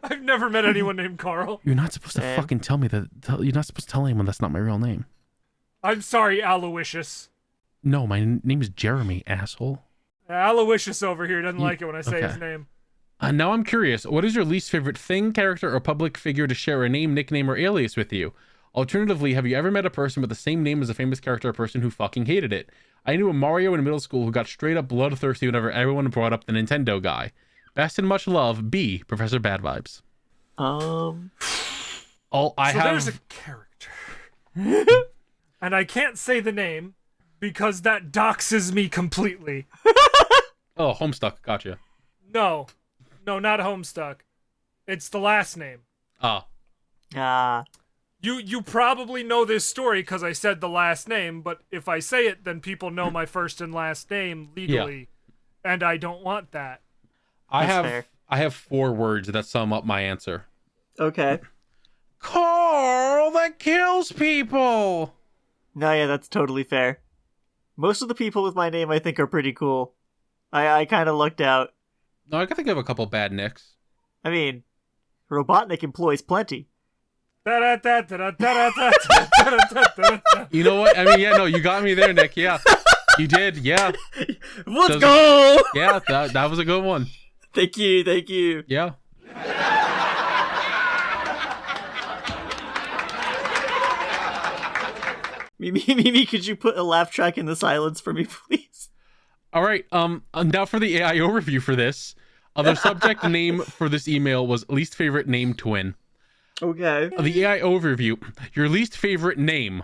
I've never met anyone named Carl. You're not supposed to fucking tell me that. You're not supposed to tell anyone that's not my real name. I'm sorry, Aloysius. No, my name is Jeremy, asshole. Aloysius over here doesn't like it when I say his name. Now I'm curious, what is your least favorite thing, character, or public figure to share a name, nickname, or alias with you? Alternatively, have you ever met a person with the same name as a famous character or person who fucking hated it? I knew a Mario in middle school who got straight up bloodthirsty whenever everyone brought up the Nintendo guy. Best and much love, B, Professor Bad Vibes. There's a character. And I can't say the name because that doxes me completely. Oh, Homestuck, gotcha. No, not Homestuck. It's the last name. You probably know this story because I said the last name, but if I say it, then people know my first and last name legally, and I don't want that. I have 4 words that sum up my answer. Okay. Carl that kills people! No, yeah, that's totally fair. Most of the people with my name I think are pretty cool. I kind of lucked out. No, I can think of a couple bad nicks. I mean, Robotnik employs plenty. You know what? I mean, yeah, no, you got me there, Nick. Yeah, you did. Yeah. Let's go! Yeah, that was a good one. Thank you. Yeah. Mimi, could you put a laugh track in the silence for me, please? All right. Now for the AI overview for this. The subject name for this email was least favorite name twin. Okay. The AI overview. Your least favorite name.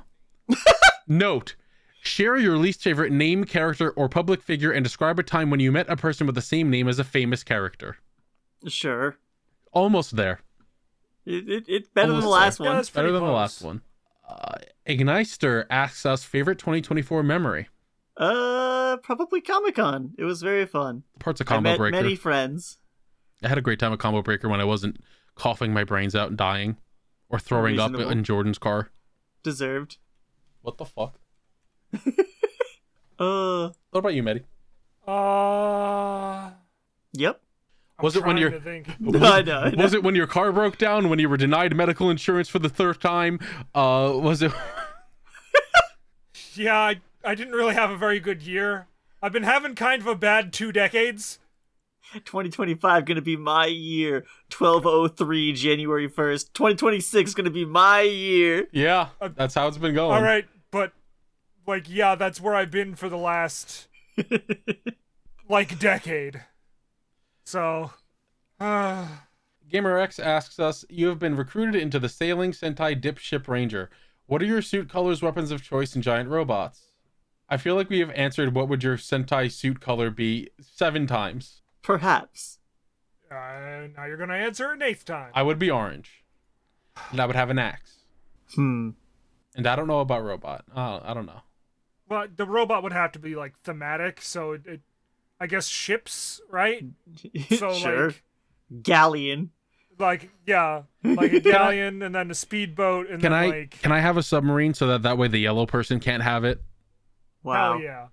Note. Share your least favorite name, character, or public figure and describe a time when you met a person with the same name as a famous character. Sure. Almost there. It's better than the last one. Yeah, It's better than the last one. Igneister asks us favorite 2024 memory. Probably Comic-Con. It was very fun. Parts of Combo Breaker. I met many friends. I had a great time at Combo Breaker when I wasn't coughing my brains out and dying or throwing up in Jordan's car. Deserved. What the fuck? What about you, Maddie? Yep. Was it when Was it when your car broke down? When you were denied medical insurance for the 3rd time? Was it? Yeah, I didn't really have a very good year. I've been having kind of a bad 2 decades. 2025 gonna be my year. 12/03 January 1st. 2026 gonna be my year. Yeah, that's how it's been going. All right, but that's where I've been for the last decade. So, Gamer X asks us, you have been recruited into the Sailing Sentai Dipship Ranger. What are your suit colors, weapons of choice, and giant robots? I feel like we have answered what would your Sentai suit color be 7 times. Perhaps. Now you're gonna answer an 8th time. I would be orange. And I would have an axe. And I don't know about robot. I don't know. Well, the robot would have to be thematic, so it I guess ships, right? So sure. Galleon. A galleon and then a speedboat and can I have a submarine so that way the yellow person can't have it? Wow. Hell yeah.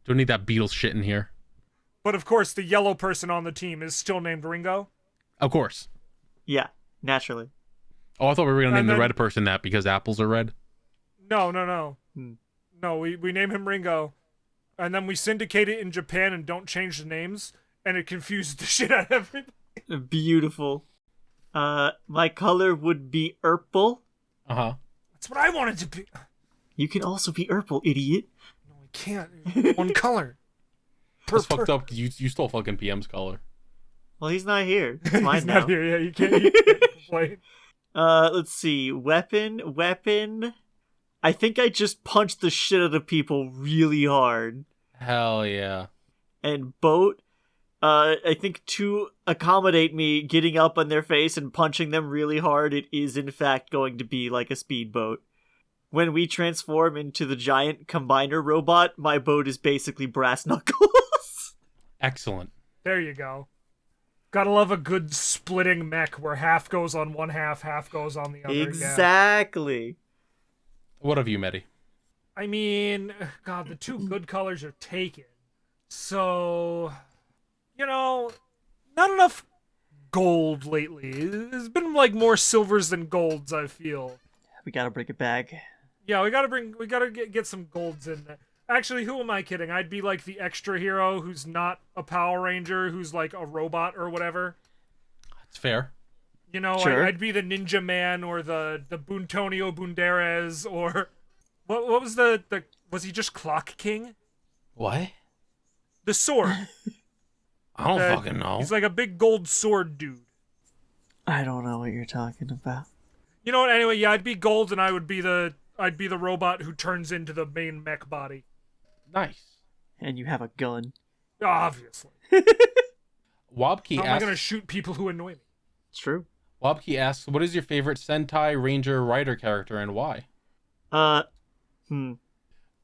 Don't need that Beatles shit in here. But of course the yellow person on the team is still named Ringo. Of course. Yeah, naturally. Oh, I thought we were gonna name the red person that because apples are red. No. No, we name him Ringo. And then we syndicate it in Japan and don't change the names, and it confuses the shit out of everybody. Beautiful. My color would be purple. Uh-huh. That's what I wanted to be. You can also be purple, idiot. No, I can't. One color. That's fucked up because you stole fucking PM's color. Well, he's not here. It's mine He's now. not here. Yeah, you can't complain. Let's see. Weapon. I think I just punched the shit out of people really hard. Hell yeah. And boat. I think to accommodate me getting up on their face and punching them really hard, it is in fact going to be like a speedboat. when we transform into the giant combiner robot, my boat is basically brass knuckles. Excellent. There you go. Gotta love a good splitting mech where half goes on one half goes on the other. Exactly. What have you, Medi? I mean, God, the two good colors are taken. So, not enough gold lately. There's been like more silvers than golds, I feel. We gotta bring it back. Yeah, we gotta get some golds in there. Actually, who am I kidding? I'd be like the extra hero who's not a Power Ranger, who's like a robot or whatever. That's fair. Sure. I'd be the Ninja Man or the Buntonio Bunderes or what was the was he just Clock King? What? The sword. I don't fucking know. He's like a big gold sword dude. I don't know what you're talking about. You know what? Anyway, yeah, I'd be gold and I'd be the robot who turns into the main mech body. Nice. And you have a gun. Obviously. Wobkey How am I asks, gonna shoot people who annoy me? It's true. Wobkey asks, what is your favorite Sentai Ranger Rider character and why?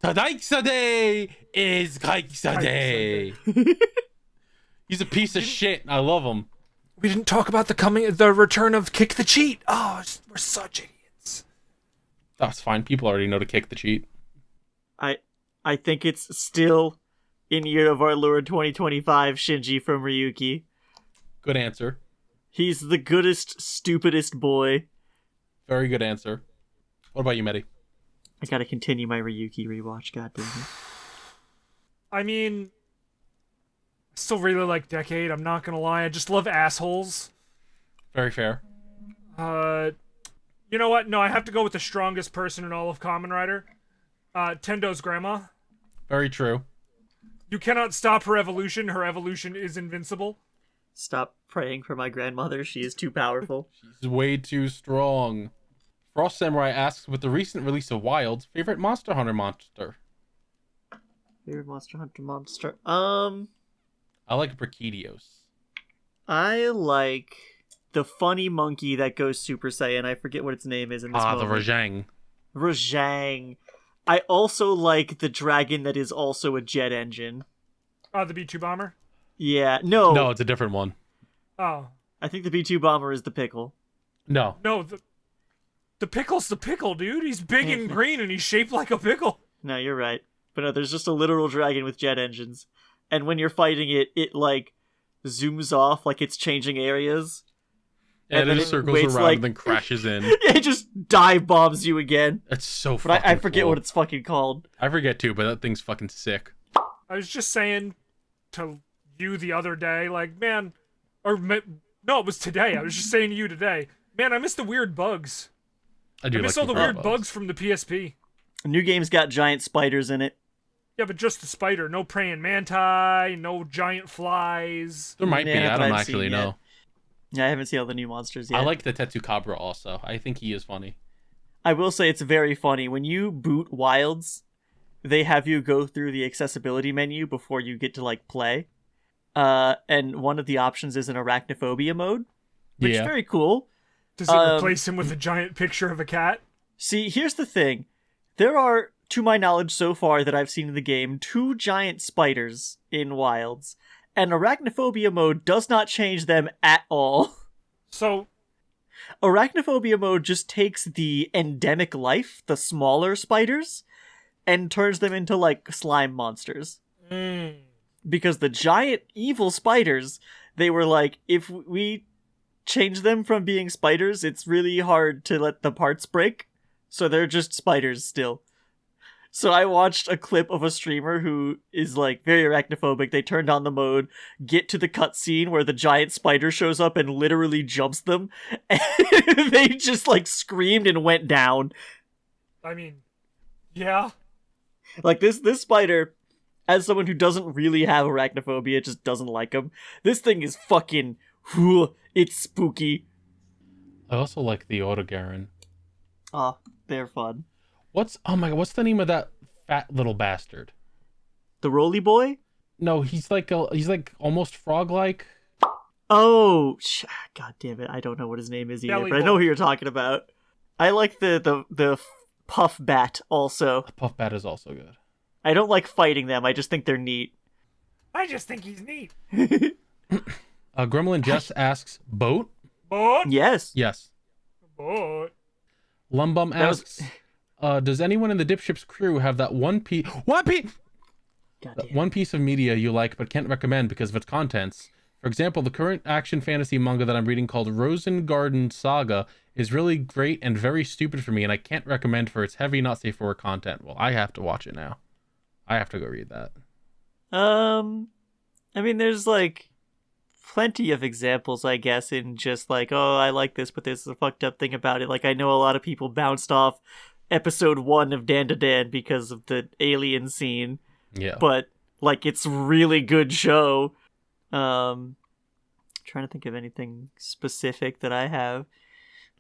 Tadaikisade is Kaikisade. He's a piece of shit. I love him. We didn't talk about the return of Kick the Cheat. Oh, we're such idiots. That's fine. People already know to kick the cheat. I think it's still in Year of Our Lord 2025 Shinji from Ryuki. Good answer. He's the goodest, stupidest boy. Very good answer. What about you, Medi? I gotta continue my Ryuki rewatch, goddamn it. I mean, I still really like Decade, I'm not gonna lie. I just love assholes. Very fair. You know what? No, I have to go with the strongest person in all of Kamen Rider. Tendo's grandma. Very true. You cannot stop her evolution. Her evolution is invincible. Stop praying for my grandmother. She is too powerful. She's way too strong. Frost Samurai asks, with the recent release of Wilds, favorite Monster Hunter monster? Favorite Monster Hunter monster? I like Brachiosaurus. I like the funny monkey that goes Super Saiyan. I forget what its name is in this moment. The Rajang. Rajang. I also like the dragon that is also a jet engine. The B2 bomber. Yeah, no. No, it's a different one. Oh. I think the B2 bomber is the pickle. No. No, the pickle's the pickle, dude. He's big and green and he's shaped like a pickle. No, you're right. But no, there's just a literal dragon with jet engines. And when you're fighting it, it like zooms off like it's changing areas. And then it circles waits, around like- and then crashes in. It just dive bombs you again. It's so But fucking I forget cool. what it's fucking called. I forget too, but that thing's fucking sick. I was just saying to you the other day, like, man, no, it was today. I was just saying to you today, man, I miss the weird bugs. I do I miss like all the weird bugs from the PSP. The new game's got giant spiders in it. Yeah, but just the spider. No praying manti, no giant flies. There might be. Yeah, I but don't I've actually seen know. yet. Yeah, I haven't seen all the new monsters yet. I like the Tetsucabra also. I think he is funny. I will say it's very funny. When you boot Wilds, they have you go through the accessibility menu before you get to, like, play. And one of the options is an arachnophobia mode, which is very cool. Does it replace him with a giant picture of a cat? See, here's the thing. There are, to my knowledge so far that I've seen in the game, 2 giant spiders in Wilds. And arachnophobia mode does not change them at all. So, Arachnophobia mode just takes the endemic life, the smaller spiders, and turns them into, like, slime monsters. Because the giant evil spiders, they were like, if we change them from being spiders, it's really hard to let the parts break. So they're just spiders still. So I watched a clip of a streamer who is, like, very arachnophobic. They turned on the mode, get to the cutscene where the giant spider shows up and literally jumps them. And they just, like, screamed and went down. I mean, yeah. Like, this spider, as someone who doesn't really have arachnophobia, just doesn't like them, this thing is fucking, it's spooky. I also like the Otogaron. Oh, they're fun. What's the name of that fat little bastard? The Roly Boy? No, he's like almost frog-like. Oh, god damn it! I don't know what his name is either, Belly but I know who you're talking about. I like the Puff Bat also. Puff Bat is also good. I don't like fighting them. I just think they're neat. I just think he's neat. Gremlin Jess asks, boat? But, Yes. Yes. but, Lumbum That was- asks, does anyone in the DipShips crew have that one piece of media you like but can't recommend because of its contents? For example, the current action fantasy manga that I'm reading called Rosengarden Saga is really great and very stupid for me, and I can't recommend for its heavy, not safe for work content. Well, I have to watch it now. I have to go read that. I mean, there's like plenty of examples, I guess, in just like, oh, I like this, but there's a fucked up thing about it. Like, I know a lot of people bounced off episode 1 of Dan to Dan because of the alien scene, Yeah. but like, it's really good show. Trying to think of anything specific that I have.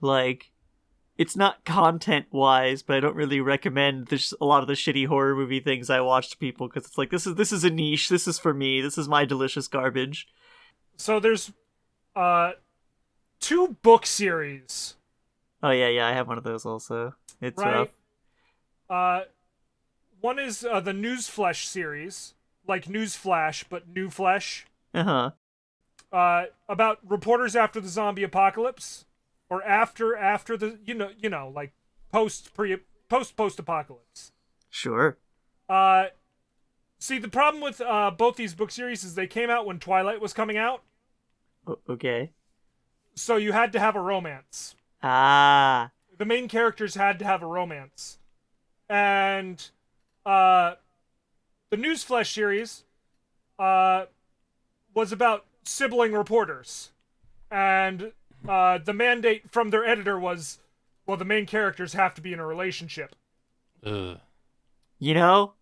Like, it's not content wise, but I don't really recommend a lot of the shitty horror movie things I watch to people because it's like, this is a niche. This is for me. This is my delicious garbage. so there's 2 book series, Oh yeah, I have one of those also. It's rough. right? One is the Newsflesh series, like Newsflash, but New Flesh. Uh-huh. About reporters after the zombie apocalypse, or after the like post apocalypse. Sure. See, the problem with both these book series is they came out when Twilight was coming out, Okay. so you had to have a romance. Ah. The main characters had to have a romance, and the Newsflesh series was about sibling reporters, and the mandate from their editor was, well, the main characters have to be in a relationship. Ugh. You know?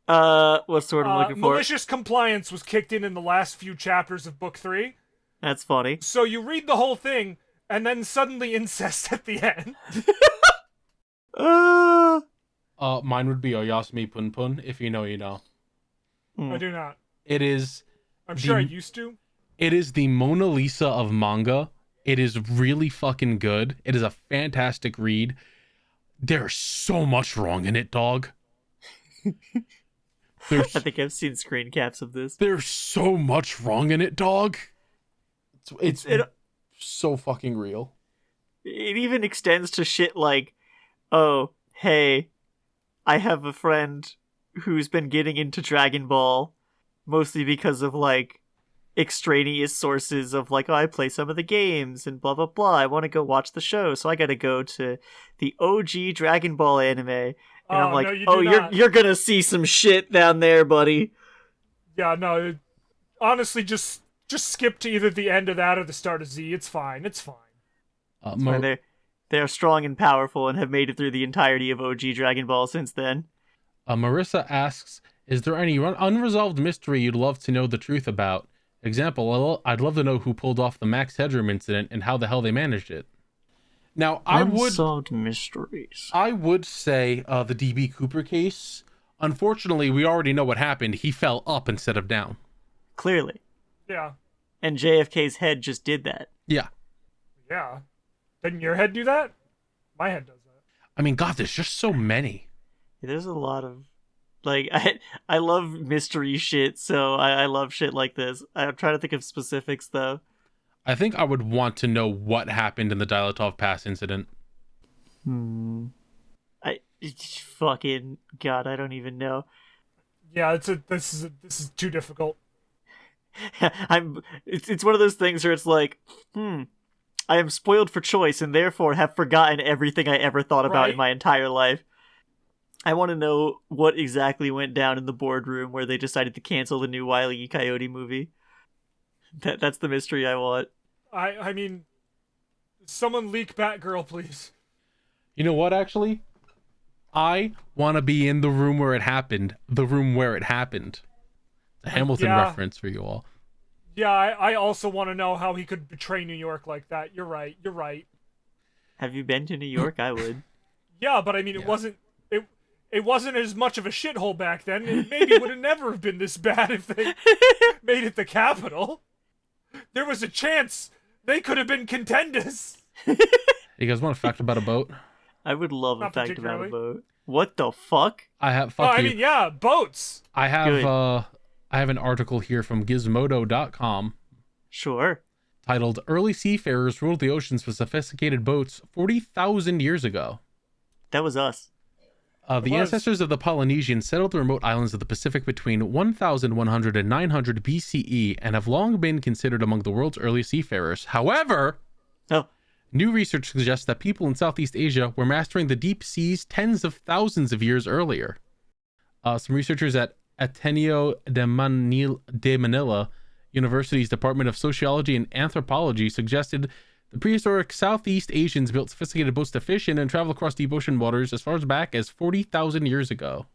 What's the word I'm looking for? Malicious compliance was kicked in the last few chapters of book 3. That's funny. So you read the whole thing, and then suddenly incest at the end. Mine would be Oyasumi Pun Pun. If you know, you know. I do not. It is. I'm sure I used to. It is the Mona Lisa of manga. It is really fucking good. It is a fantastic read. There's so much wrong in it, dog. I think I've seen screen caps of this. There's so much wrong in it, dog. It's so fucking real. It even extends to shit like, oh, hey, I have a friend who's been getting into Dragon Ball, mostly because of, like, extraneous sources of, like, oh, I play some of the games, and blah, blah, blah. I want to go watch the show, so I gotta go to the OG Dragon Ball anime. And I'm like, no, you're gonna see some shit down there, buddy. Yeah, no. Honestly, just skip to either the end of that or the start of Z. It's fine. It's fine. They're strong and powerful and have made it through the entirety of OG Dragon Ball since then. Marissa asks, is there any unresolved mystery you'd love to know the truth about? Example, I'd love to know who pulled off the Max Headroom incident and how the hell they managed it. Now, Unsolved mysteries. I would say the DB Cooper case. Unfortunately, we already know what happened. He fell up instead of down. Clearly. Yeah. And JFK's head just did that. Yeah. Yeah. Didn't your head do that? My head does that. I mean, God, there's just so many. There's a lot of, like, I love mystery shit, so I love shit like this. I'm trying to think of specifics, though. I think I would want to know what happened in the Dilatov Pass incident. Fucking God, I don't even know. Yeah, this is too difficult. It's one of those things where it's like, I am spoiled for choice and therefore have forgotten everything I ever thought about in my entire life. I want to know what exactly went down in the boardroom where they decided to cancel the new Wile E. Coyote movie. That's the mystery I want. I mean, someone leak Batgirl, please. You know what, actually? I want to be in the room where it happened. The room where it happened. The Hamilton reference for you all. Yeah, I also want to know how he could betray New York like that. You're right. Have you been to New York? I would. Yeah, but I mean, it wasn't as much of a shithole back then. It maybe would have never have been this bad if they made it the capital. There was a chance they could have been contenders. You guys want a fact about a boat? I would love a Not fact about a particularly. boat. What the fuck? I have Oh, fuck I you. mean, yeah, boats. I Good. have an article here from Gizmodo.com Sure. titled "Early Seafarers Ruled the Oceans with Sophisticated Boats 40,000 Years Ago." That was us. The was. ancestors of the Polynesians settled the remote islands of the Pacific between 1,100 and 900 BCE and have long been considered among the world's early seafarers. However, Oh, new research suggests that people in Southeast Asia were mastering the deep seas tens of thousands of years earlier. Some researchers at Ateneo de Manila University's Department of Sociology and Anthropology suggested the prehistoric Southeast Asians built sophisticated boats to fish in and travel across deep ocean waters as far back as 40,000 years ago.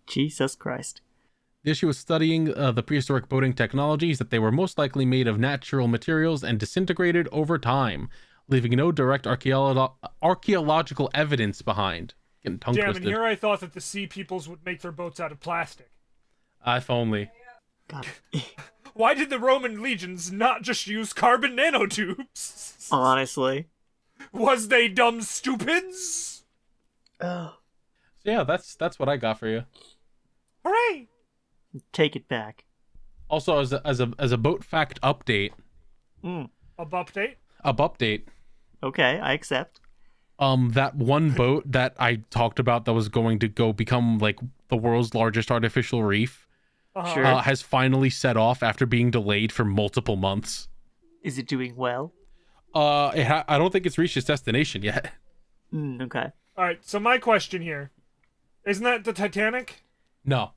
Jesus Christ. The issue with studying the prehistoric boating technologies that they were most likely made of natural materials and disintegrated over time, leaving no direct archaeological evidence behind. Getting tongue Damn, twisted. and here I thought that the sea peoples would make their boats out of plastic. If only. God. Why did the Roman legions not just use carbon nanotubes? Honestly. Was they dumb stupids? Oh. So yeah, that's what I got for you. Hooray! Take it back. Also, as a boat fact update, Mm. A update? update. Okay, I accept. That one boat that I talked about that was going to go become like the world's largest artificial reef Uh-huh. Sure. has finally set off after being delayed for multiple months. Is it doing well? I don't think it's reached its destination yet. Okay. Alright, so my question here. Isn't that the Titanic? No.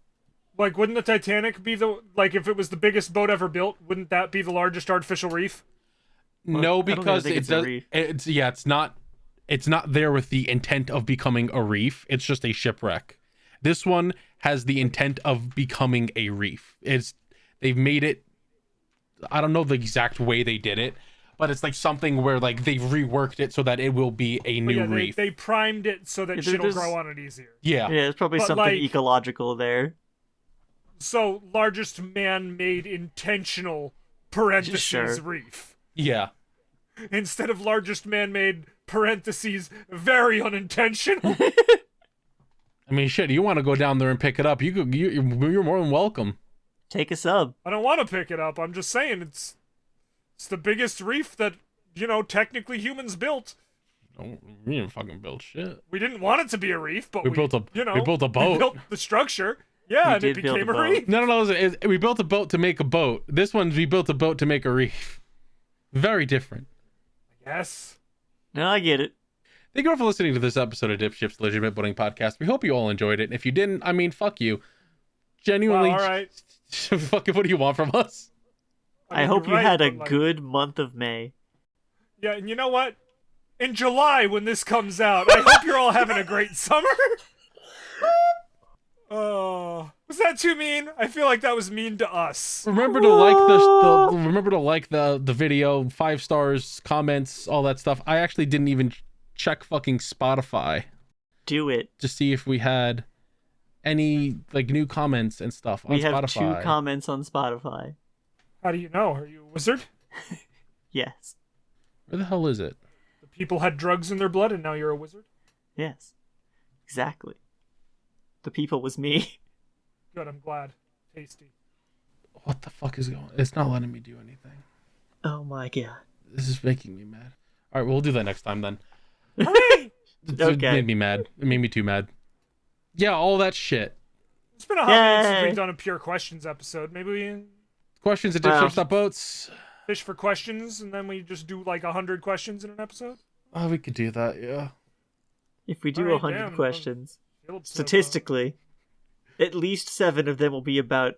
Like, wouldn't the Titanic be the... Like, if it was the biggest boat ever built, wouldn't that be the largest artificial reef? Well, No, I don't even because think it it's a does. reef. It's not there with the intent of becoming a reef. It's just a shipwreck. This one has the intent of becoming a reef. They've made it. I don't know the exact way they did it, but it's like something where like they've reworked it so that it will be a But new yeah, reef. they primed it so that Yeah, shit will there's- grow on it easier. Yeah. Yeah, there's probably But, something like- ecological there. So, largest man-made intentional parentheses Sure. reef. Yeah. Instead of largest man-made parentheses very unintentional. I mean, shit. You want to go down there and pick it up? You're more than welcome. Take a sub. I don't want to pick it up. I'm just saying it's the biggest reef that, technically humans built. We didn't fucking build shit. We didn't want it to be a reef, but We built a we boat. built the structure. Yeah, We and it did build became a a boat. reef. No. We built a boat to make a boat. This one, we built a boat to make a reef. Very different. Yes. No, I get it. Thank you all for listening to this episode of DipShips Legitimate Boating Podcast. We hope you all enjoyed it. And if you didn't, I mean, fuck you. Genuinely, Well, all right. fucking, what do you want from us? I mean, hope you're you had right, a but, like, good month of May. Yeah, and you know what? In July, when this comes out, I hope you're all having a great summer. Was that too mean? I feel like that was mean to us. Remember to like the video, 5 stars, comments, all that stuff. I actually didn't even check fucking Spotify Do it. to see if we had any like new comments and stuff on We have Spotify. 2 comments on Spotify. How do you know? Are you a wizard? Yes. Where the hell is it? The people had drugs in their blood, and now you're a wizard. Yes. Exactly. The people was me. Good. I'm glad. Tasty. What the fuck is going? It's not letting me do anything. Oh my god. This is making me mad. All right, we'll do that next time then. Hooray! It Okay. made me mad. It made me too mad. Yeah, all that shit. It's been a hot minute since Yay. we've done a pure questions episode. Maybe we Questions at Wow. dipships.boats. fish for questions, and then we just do like 100 questions in an episode. Oh, we could do that, yeah. If we do Alright, 100 damn, questions, Phillips, statistically, at least 7 of them will be about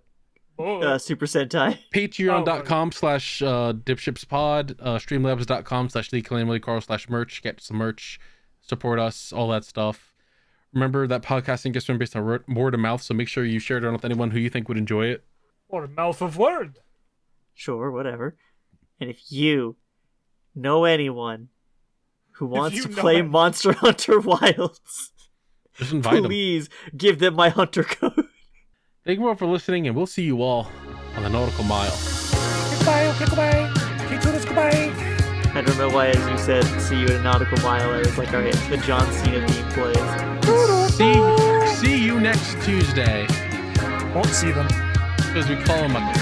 Super Sentai. Patreon.com/dipshipspod, streamlabs.com/LeeClaimLeeCarl/merch. Get some merch, support us, all that stuff. Remember that podcasting gets based on word of mouth, so make sure you share it with anyone who you think would enjoy it. or mouth of word. Sure, whatever. And if you know anyone who wants you to know play anyone. Monster Hunter Wilds, Just invite them. please give them my hunter code. Thank you all for listening, and we'll see you all on the Nautical Mile. Goodbye, okay, goodbye. Okay, goodbye. I don't know why, as you said, see you in a nautical mile, I was like, alright, the John Cena theme plays. See you next Tuesday. Won't see them. Because we call him a